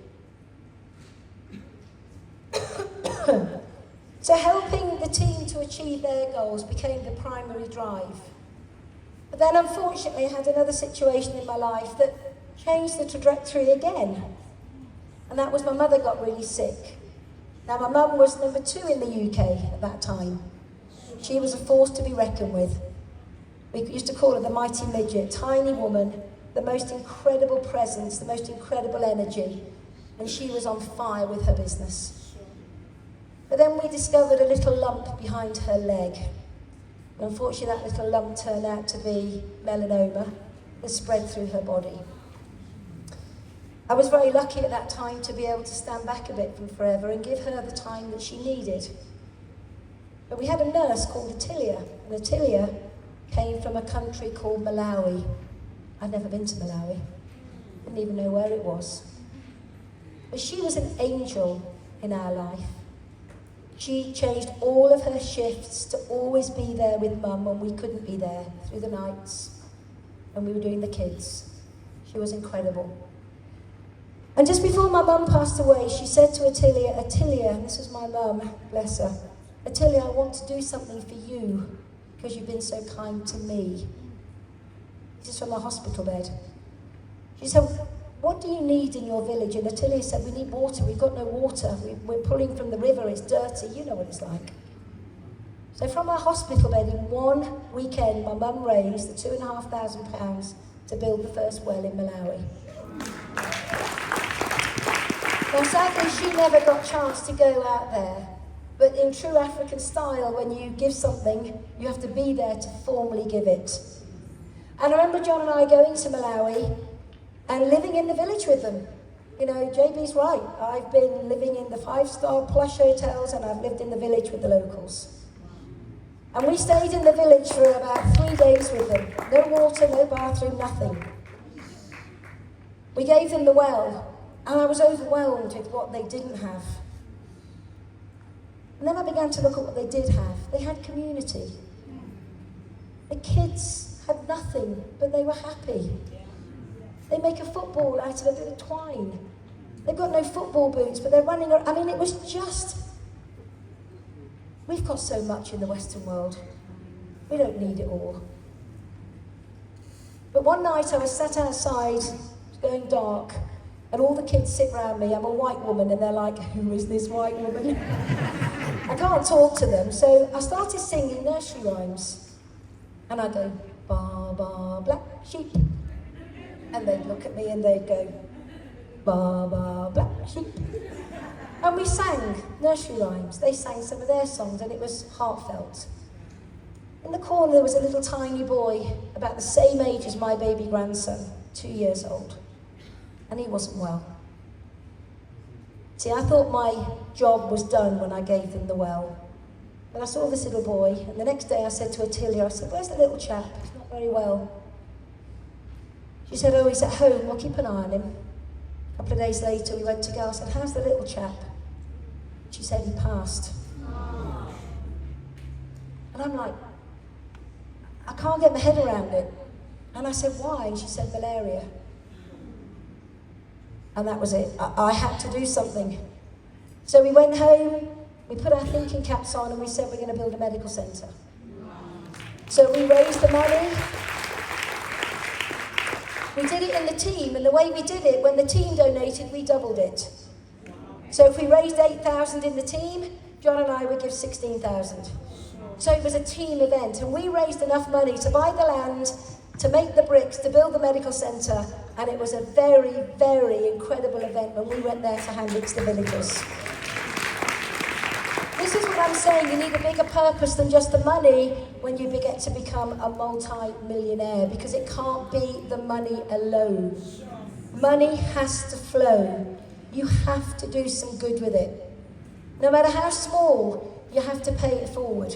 So helping the team to achieve their goals became the primary drive. But then unfortunately I had another situation in my life that changed the trajectory again. And that was my mother got really sick. Now my mum was number 2 in the UK at that time. She was a force to be reckoned with. We used to call her the mighty midget, tiny woman, the most incredible presence, the most incredible energy. And she was on fire with her business. But then we discovered a little lump behind her leg. And unfortunately, that little lump turned out to be melanoma that spread through her body. I was very lucky at that time to be able to stand back a bit from forever and give her the time that she needed. But we had a nurse called Atilia, and Atilia came from a country called Malawi. I'd never been to Malawi. Didn't even know where it was. But she was an angel in our life. She changed all of her shifts to always be there with Mum when we couldn't be there, through the nights, when we were doing the kids. She was incredible. And just before my mum passed away, she said to Atilia, and this was my mum, bless her, Atilia, I want to do something for you because you've been so kind to me. This is from a hospital bed. She said, what do you need in your village? And Atilia said, we need water. We've got no water. We're pulling from the river. It's dirty. You know what it's like. So from our hospital bed, in one weekend, my mum raised the £2,500 to build the first well in Malawi. Now, sadly, she never got a chance to go out there. But in true African style, when you give something, you have to be there to formally give it. And I remember John and I going to Malawi and living in the village with them. You know, JB's right. I've been living in the 5-star plush hotels and I've lived in the village with the locals. And we stayed in the village for about 3 days with them. No water, no bathroom, nothing. We gave them the well, and I was overwhelmed with what they didn't have. And then I began to look at what they did have. They had community. The kids had nothing, but they were happy. They make a football out of a bit of twine. They've got no football boots, but they're running around. I mean, it was just... We've got so much in the Western world. We don't need it all. But one night I was sat outside, it was going dark, and all the kids sit around me. I'm a white woman, and they're like, who is this white woman? I can't talk to them, so I started singing nursery rhymes. And I go, ba, ba, black sheep. And they'd look at me and they'd go, ba, ba, black sheep. And we sang nursery rhymes. They sang some of their songs and it was heartfelt. In the corner there was a little tiny boy, about the same age as my baby grandson, 2 years old. And he wasn't well. See, I thought my job was done when I gave them the well. But I saw this little boy, and the next day I said to Atilia, I said, where's the little chap? He's not very well. She said, oh, he's at home, we'll keep an eye on him. A couple of days later, we went to go. I said, how's the little chap? She said, he passed. And I'm like, I can't get my head around it. And I said, why? And she said, malaria. And that was it. I had to do something. So we went home, We put our thinking caps on and we said we're going to build a medical centre. So we raised the money. We did it in the team, and the way we did it, when the team donated, we doubled it. So if we raised 8,000 in the team, John and I would give 16,000. So it was a team event, and we raised enough money to buy the land, to make the bricks, to build the medical centre, and it was a very, very incredible event when we went there to hand it to the villagers. This is what I'm saying, you need a bigger purpose than just the money when you get to become a multi-millionaire, because it can't be the money alone. Money has to flow. You have to do some good with it. No matter how small, you have to pay it forward.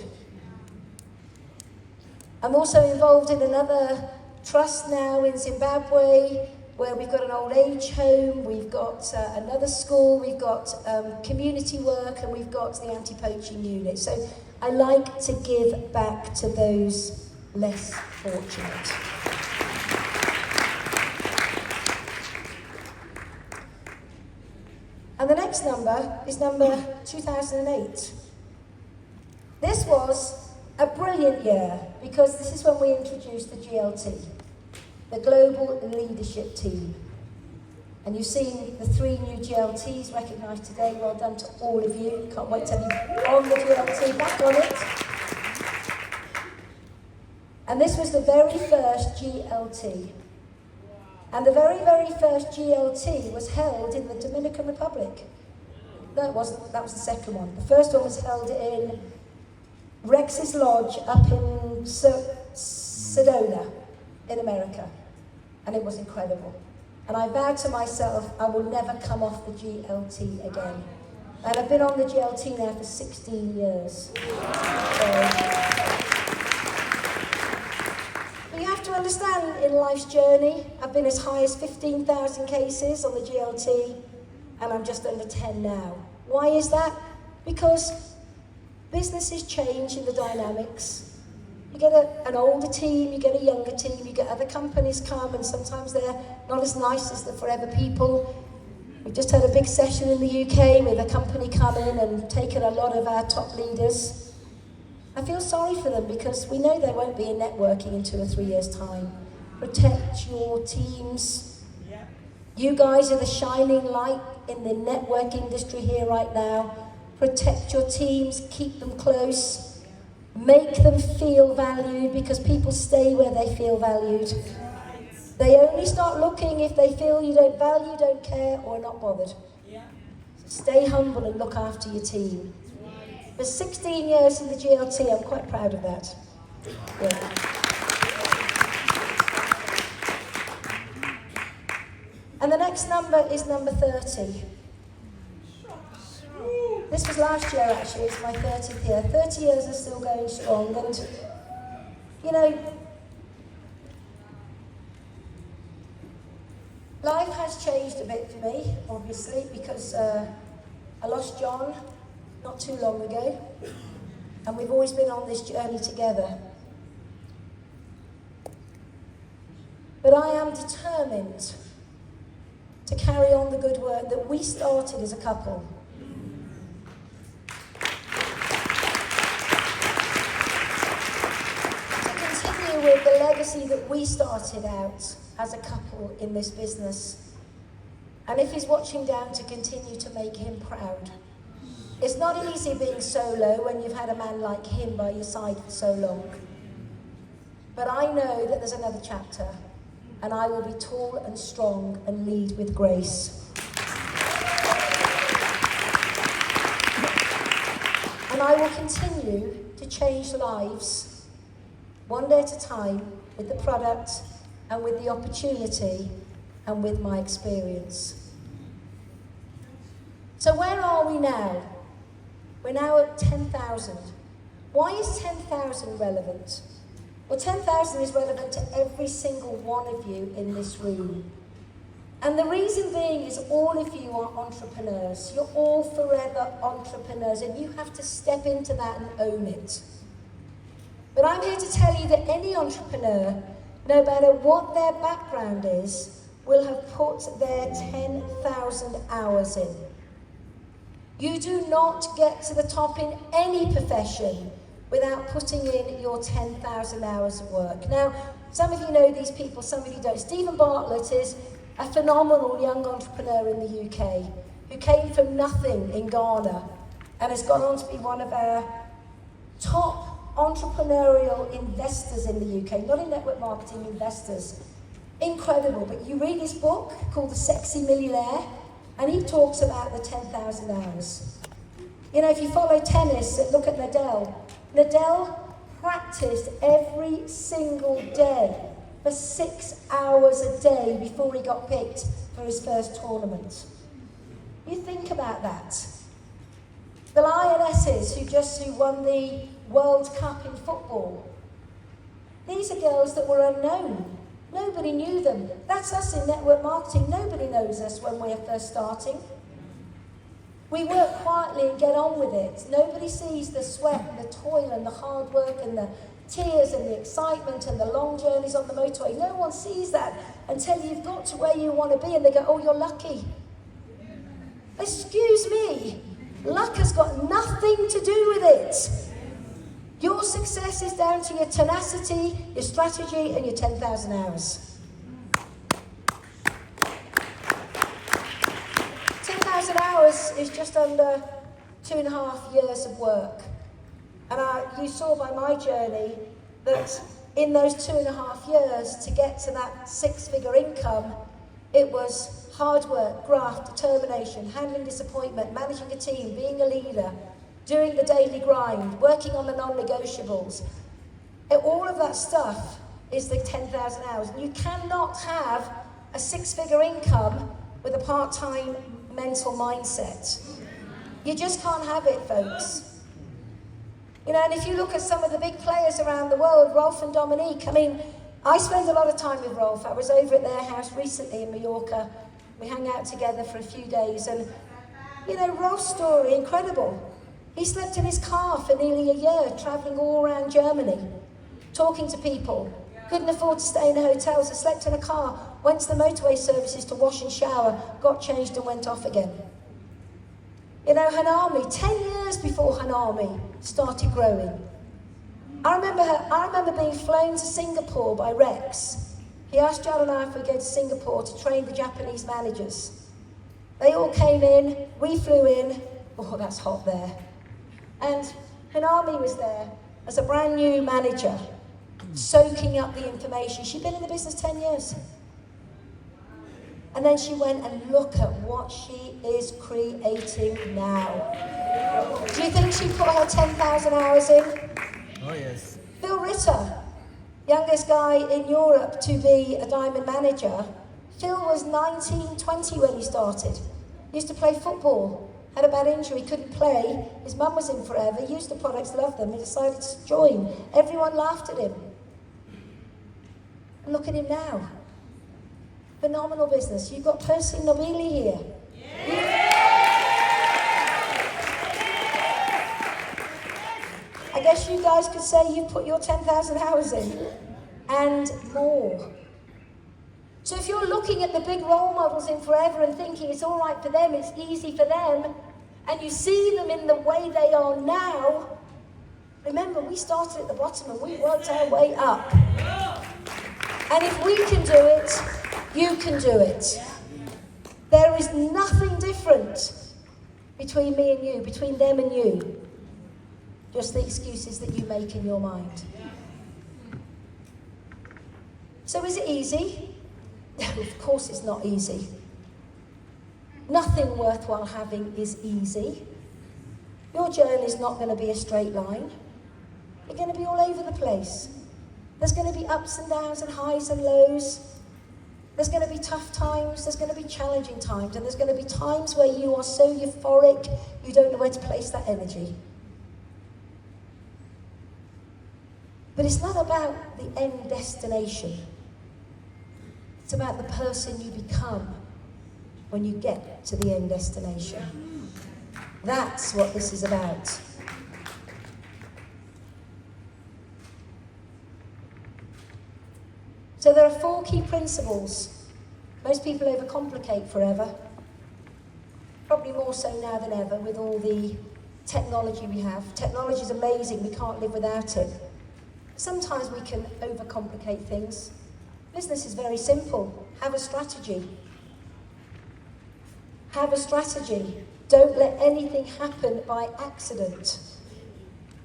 I'm also involved in another trust now in Zimbabwe, where we've got an old age home, we've got another school, we've got community work, and we've got the anti-poaching unit. So I like to give back to those less fortunate. And the next number is number 2008. This was a brilliant year, because this is when we introduced the GLT. The Global Leadership Team. And you've seen the 3 new GLTs recognised today. Well done to all of you. Can't wait to be on the GLT, back on it. And this was the very first GLT. And the very, very first GLT was held in the Dominican Republic. No, it wasn't. That was the second one. The first one was held in Rex's Lodge up in Sedona in America, and it was incredible. And I vowed to myself, I will never come off the GLT again. And I've been on the GLT now for 16 years. But you have to understand, in life's journey, I've been as high as 15,000 cases on the GLT, and I'm just under 10 now. Why is that? Because businesses change in the dynamics. You get an older team, you get a younger team, you get other companies come, and sometimes they're not as nice as the forever people. We just had a big session in the UK with a company come in and taken a lot of our top leaders. I feel sorry for them, because we know there won't be a networking in 2 or 3 years' time. Protect your teams. You guys are the shining light in the network industry here right now. Protect your teams, keep them close. Make them feel valued, because people stay where they feel valued. They only start looking if they feel you don't value, don't care, or are not bothered. Stay humble and look after your team. For 16 years in the GLT, I'm quite proud of that. Yeah. And the next number is number 30. This was last year, actually. It's my 30th year. 30 years are still going strong. And, you know, life has changed a bit for me, obviously, because I lost John not too long ago. And we've always been on this journey together. But I am determined to carry on the good work that we started as a couple. With the legacy that we started out as a couple in this business. And if he's watching down, to continue to make him proud. It's not easy being solo when you've had a man like him by your side for so long. But I know that there's another chapter, and I will be tall and strong and lead with grace. And I will continue to change lives one day at a time, with the product and with the opportunity and with my experience. So where are we now? We're now at 10,000. Why is 10,000 relevant? Well, 10,000 is relevant to every single one of you in this room. And the reason being is all of you are entrepreneurs. You're all forever entrepreneurs, and you have to step into that and own it. But I'm here to tell you that any entrepreneur, no matter what their background is, will have put their 10,000 hours in. You do not get to the top in any profession without putting in your 10,000 hours of work. Now, some of you know these people, some of you don't. Stephen Bartlett is a phenomenal young entrepreneur in the UK who came from nothing in Ghana and has gone on to be one of our top entrepreneurial investors in the UK, not in network marketing, investors. Incredible. But you read his book called The Sexy Millionaire, and he talks about the 10,000 hours. You know, if you follow tennis, look at Nadal. Nadal practiced every single day for 6 hours a day before he got picked for his first tournament. You think about that. The Lionesses who won the World Cup in football. These are girls that were unknown. Nobody knew them. That's us in network marketing. Nobody knows us when we're first starting. We work quietly and get on with it. Nobody sees the sweat and the toil and the hard work and the tears and the excitement and the long journeys on the motorway. No one sees that until you've got to where you want to be and they go, oh, you're lucky. Excuse me. Luck has got nothing to do with it. Your success is down to your tenacity, your strategy, and your 10,000 hours. 10,000 hours is just under 2.5 years of work. And you saw by my journey that in those 2.5 years, to get to that 6-figure income, it was hard work, graft, determination, handling disappointment, managing a team, being a leader, doing the daily grind, working on the non-negotiables. All of that stuff is the 10,000 hours. And you cannot have a 6-figure income with a part-time mental mindset. You just can't have it, folks. You know, and if you look at some of the big players around the world, Rolf and Dominique, I mean, I spend a lot of time with Rolf. I was over at their house recently in Mallorca. We hung out together for a few days, and, you know, Rolf's story, incredible. He slept in his car for nearly a year, travelling all around Germany, talking to people. Couldn't afford to stay in a hotel, so slept in a car, went to the motorway services to wash and shower, got changed and went off again. You know, Hanami, 10 years before Hanami started growing. I remember being flown to Singapore by Rex. He asked John and I if we'd go to Singapore to train the Japanese managers. They all came in, we flew in. Oh, that's hot there. And Hanami was there as a brand new manager, soaking up the information. She'd been in the business 10 years. And then she went and look at what she is creating now. Do you think she put her 10,000 hours in? Oh, yes. Phil Ritter, youngest guy in Europe to be a diamond manager. Phil was 19, 20 when he started. He used to play football, had a bad injury, couldn't play. His mum was in forever, used the products, loved them. He decided to join. Everyone laughed at him. And look at him now. Phenomenal business. You've got Percy Nobili here. Yeah. I guess you guys could say you've put your 10,000 hours in and more. So if you're looking at the big role models in forever and thinking it's all right for them, it's easy for them, and you see them in the way they are now, remember, we started at the bottom and we worked our way up. And if we can do it, you can do it. There is nothing different between me and you, between them and you. Just the excuses that you make in your mind. So is it easy? Of course it's not easy. Nothing worthwhile having is easy. Your journey is not going to be a straight line. You're going to be all over the place. There's going to be ups and downs and highs and lows. There's going to be tough times, there's going to be challenging times, and there's going to be times where you are so euphoric, you don't know where to place that energy. But it's not about the end destination. It's about the person you become when you get to the end destination. That's what this is about. So there are 4 key principles. Most people overcomplicate forever. probably more so now than ever with all the technology we have. Technology is amazing, we can't live without it. Sometimes we can overcomplicate things. Business is very simple. Have a strategy. Have a strategy. Don't let anything happen by accident.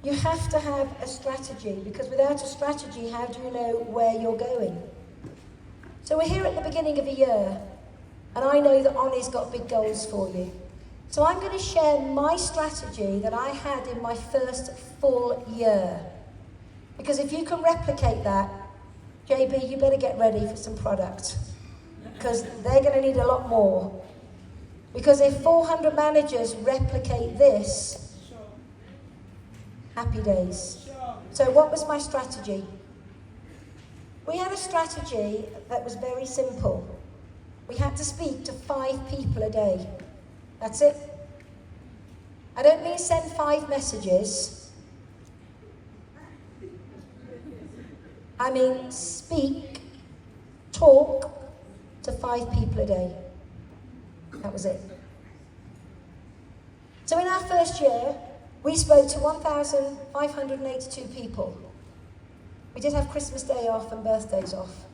You have to have a strategy, because without a strategy, how do you know where you're going? So we're here at the beginning of a year, and I know that Oni's got big goals for you. So I'm going to share my strategy that I had in my first full year. Because if you can replicate that, JB, you better get ready for some product. Because they're going to need a lot more. Because if 400 managers replicate this, happy days. So what was my strategy? We had a strategy that was very simple. We had to speak to 5 people a day. That's it. I don't mean send 5 messages. I mean speak, talk to 5 people a day. That was it. So in our first year, we spoke to 1,582 people. We did have Christmas Day off and birthdays off.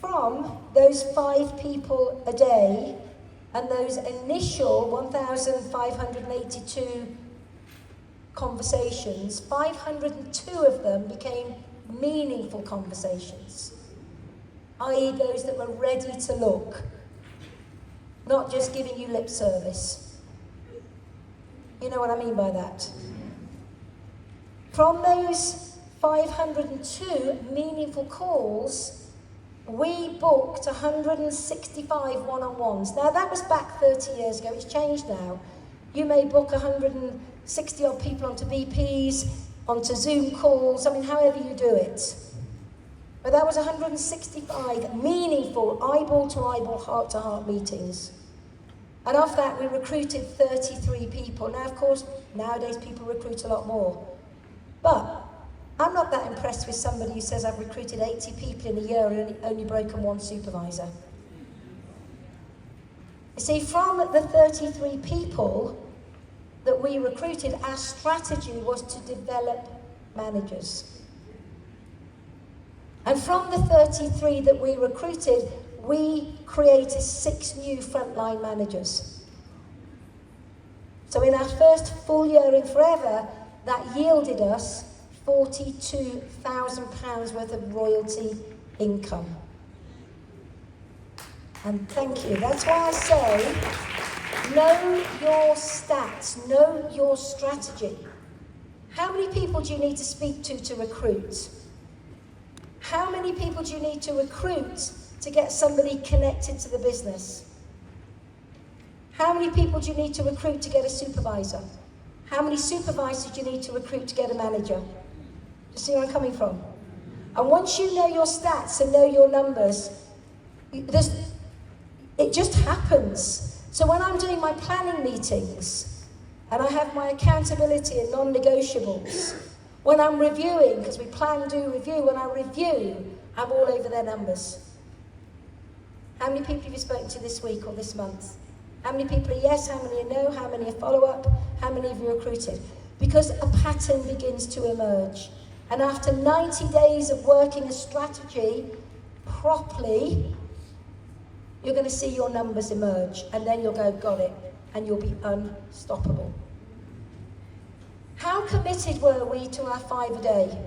From those 5 people a day and those initial 1,582 conversations, 502 of them became meaningful conversations, i.e. those that were ready to look, not just giving you lip service. You know what I mean by that? From those 502 meaningful calls, we booked 165 one-on-ones. Now that was back 30 years ago, it's changed now. You may book 160 odd people onto BPs, onto Zoom calls, I mean however you do it. But that was 165 meaningful eyeball-to-eyeball, heart-to-heart meetings. And after that we recruited 33 people. Now of course, nowadays people recruit a lot more. But I'm not that impressed with somebody who says I've recruited 80 people in a year and only broken 1 supervisor. You see, from the 33 people that we recruited, our strategy was to develop managers. And from the 33 that we recruited, we created 6 new frontline managers. So in our first full year in Forever, that yielded us £42,000 worth of royalty income. And thank you. That's why I say, know your stats, know your strategy. How many people do you need to speak to recruit? How many people do you need to recruit to get somebody connected to the business? How many people do you need to recruit to get a supervisor? How many supervisors do you need to recruit to get a manager? Do you see where I'm coming from? And once you know your stats and know your numbers, it just happens. So when I'm doing my planning meetings, and I have my accountability and non-negotiables, when I'm reviewing, because we plan, do, review, when I review, I'm all over their numbers. How many people have you spoken to this week or this month? How many people are yes, how many are no, how many are follow-up, how many have you recruited? Because a pattern begins to emerge. And after 90 days of working a strategy properly, you're going to see your numbers emerge, and then you'll go, got it, and you'll be unstoppable. How committed were we to our 5 a day?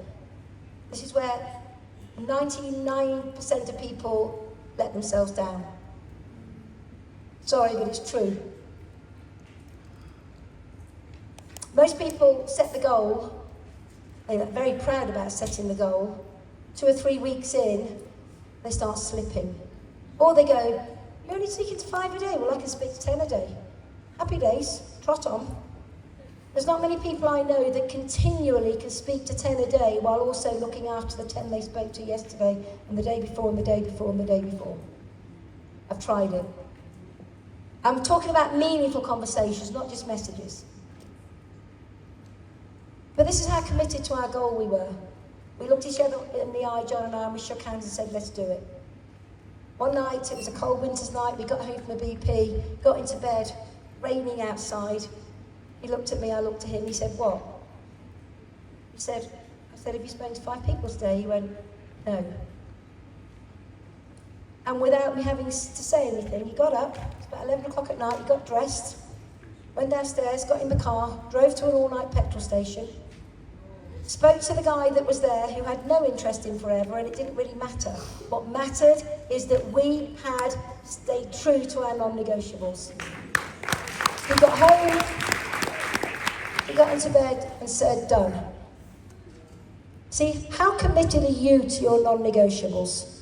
This is where 99% of people let themselves down. Sorry, but it's true. Most people set the goal, they're very proud about setting the goal. 2 or 3 weeks in, they start slipping. Or they go, you're only speaking to 5 a day, well I can speak to 10 a day. Happy days, trot on. There's not many people I know that continually can speak to 10 a day while also looking after the 10 they spoke to yesterday and the day before and the day before and the day before. I've tried it. I'm talking about meaningful conversations, not just messages. But this is how committed to our goal we were. We looked each other in the eye, John and I, and we shook hands and said, let's do it. One night, it was a cold winter's night, we got home from a BP, got into bed, raining outside. He looked at me, I looked at him, he said, what? I said, have you spoken to 5 people today? He went, no. And without me having to say anything, he got up, it was about 11 o'clock at night, he got dressed, went downstairs, got in the car, drove to an all-night petrol station, spoke to the guy that was there who had no interest in Forever, and it didn't really matter. What mattered is that we had stayed true to our non-negotiables. He got home, he got into bed and said, done. See, how committed are you to your non-negotiables?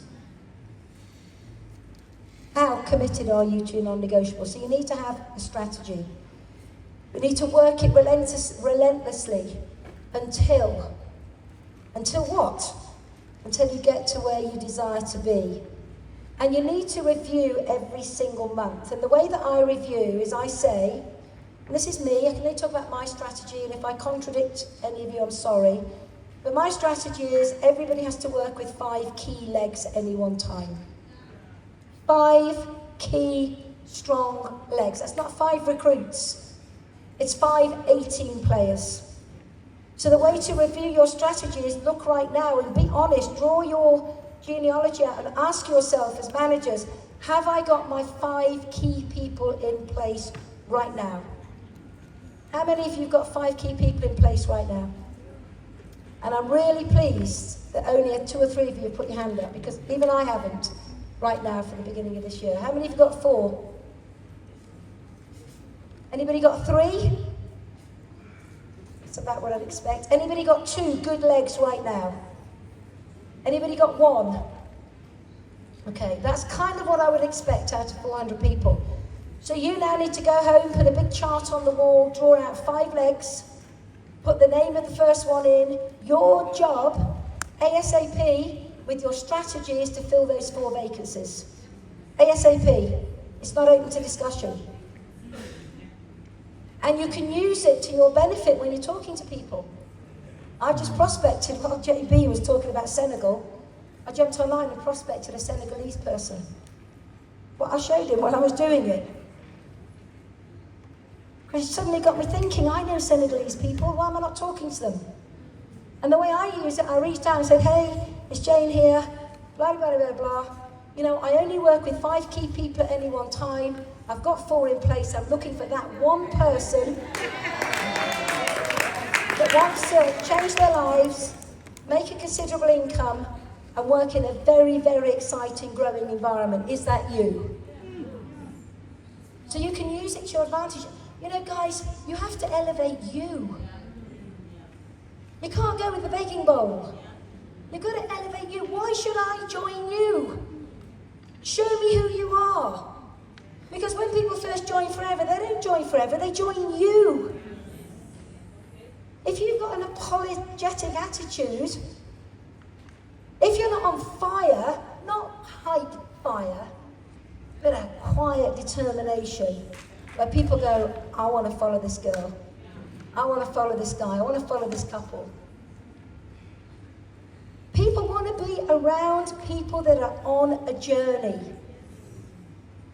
How committed are you to your non-negotiables? So you need to have a strategy. You need to work it relentlessly until what? Until you get to where you desire to be. And you need to review every single month. And the way that I review is I say, and this is me, I can only talk about my strategy, and if I contradict any of you, I'm sorry. But my strategy is everybody has to work with 5 key legs at any one time. 5 key, strong legs. That's not 5 recruits. It's 5 18 players. So the way to review your strategy is look right now and be honest. Draw your genealogy out and ask yourself as managers, have I got my 5 key people in place right now? How many of you have got 5 key people in place right now? And I'm really pleased that only 2 or 3 of you have put your hand up, because even I haven't right now for the beginning of this year. How many of you got 4? Anybody got 3? That's about what I'd expect. Anybody got 2 good legs right now? Anybody got 1? Okay, that's kind of what I would expect out of 400 people. So you now need to go home, put a big chart on the wall, draw out 5 legs, put the name of the first one in. Your job, ASAP, with your strategy is to fill those 4 vacancies. ASAP. It's not open to discussion. And you can use it to your benefit when you're talking to people. I just prospected while JB was talking about Senegal. I jumped online and prospected a Senegalese person. But I showed him when I was doing it. Because it suddenly got me thinking, I know Senegalese people, why am I not talking to them? And the way I use it, I reached out and said, hey, it's Jayne here, blah, blah, blah, blah. You know, I only work with 5 key people at any one time. I've got 4 in place. I'm looking for that one person that wants to change their lives, make a considerable income, and work in a very, very exciting, growing environment. Is that you? So you can use it to your advantage. You know, guys, you have to elevate you. You can't go with the begging bowl. You've got to elevate you. Why should I join you? Show me who you are. Because when people first join Forever, they don't join Forever, they join you. If you've got an apologetic attitude, if you're not on fire, not hype fire, but a quiet determination, where people go, I want to follow this girl, I want to follow this guy, I want to follow this couple. People want to be around people that are on a journey.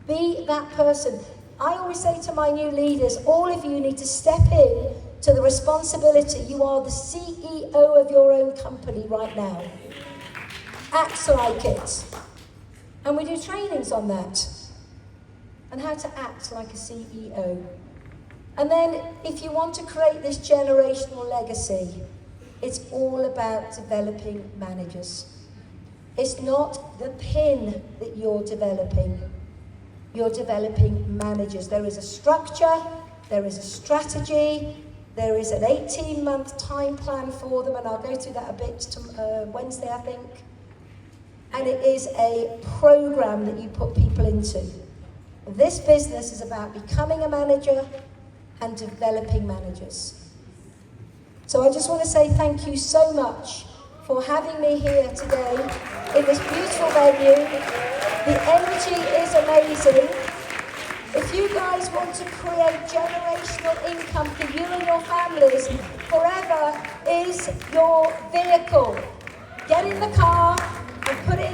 Be that person. I always say to my new leaders, all of you need to step in to the responsibility. You are the CEO of your own company right now. Act like it. And we do trainings on that. And how to act like a CEO. And then if you want to create this generational legacy, it's all about developing managers. It's not the pin that you're developing. You're developing managers. There is a structure, there is a strategy, there is an 18-month time plan for them, and I'll go through that a bit Wednesday, I think. And it is a program that you put people into. This business is about becoming a manager and developing managers. So I just want to say thank you so much for having me here today in this beautiful venue. The energy is amazing. If you guys want to create generational income for you and your families, Forever is your vehicle. Get in the car and put it in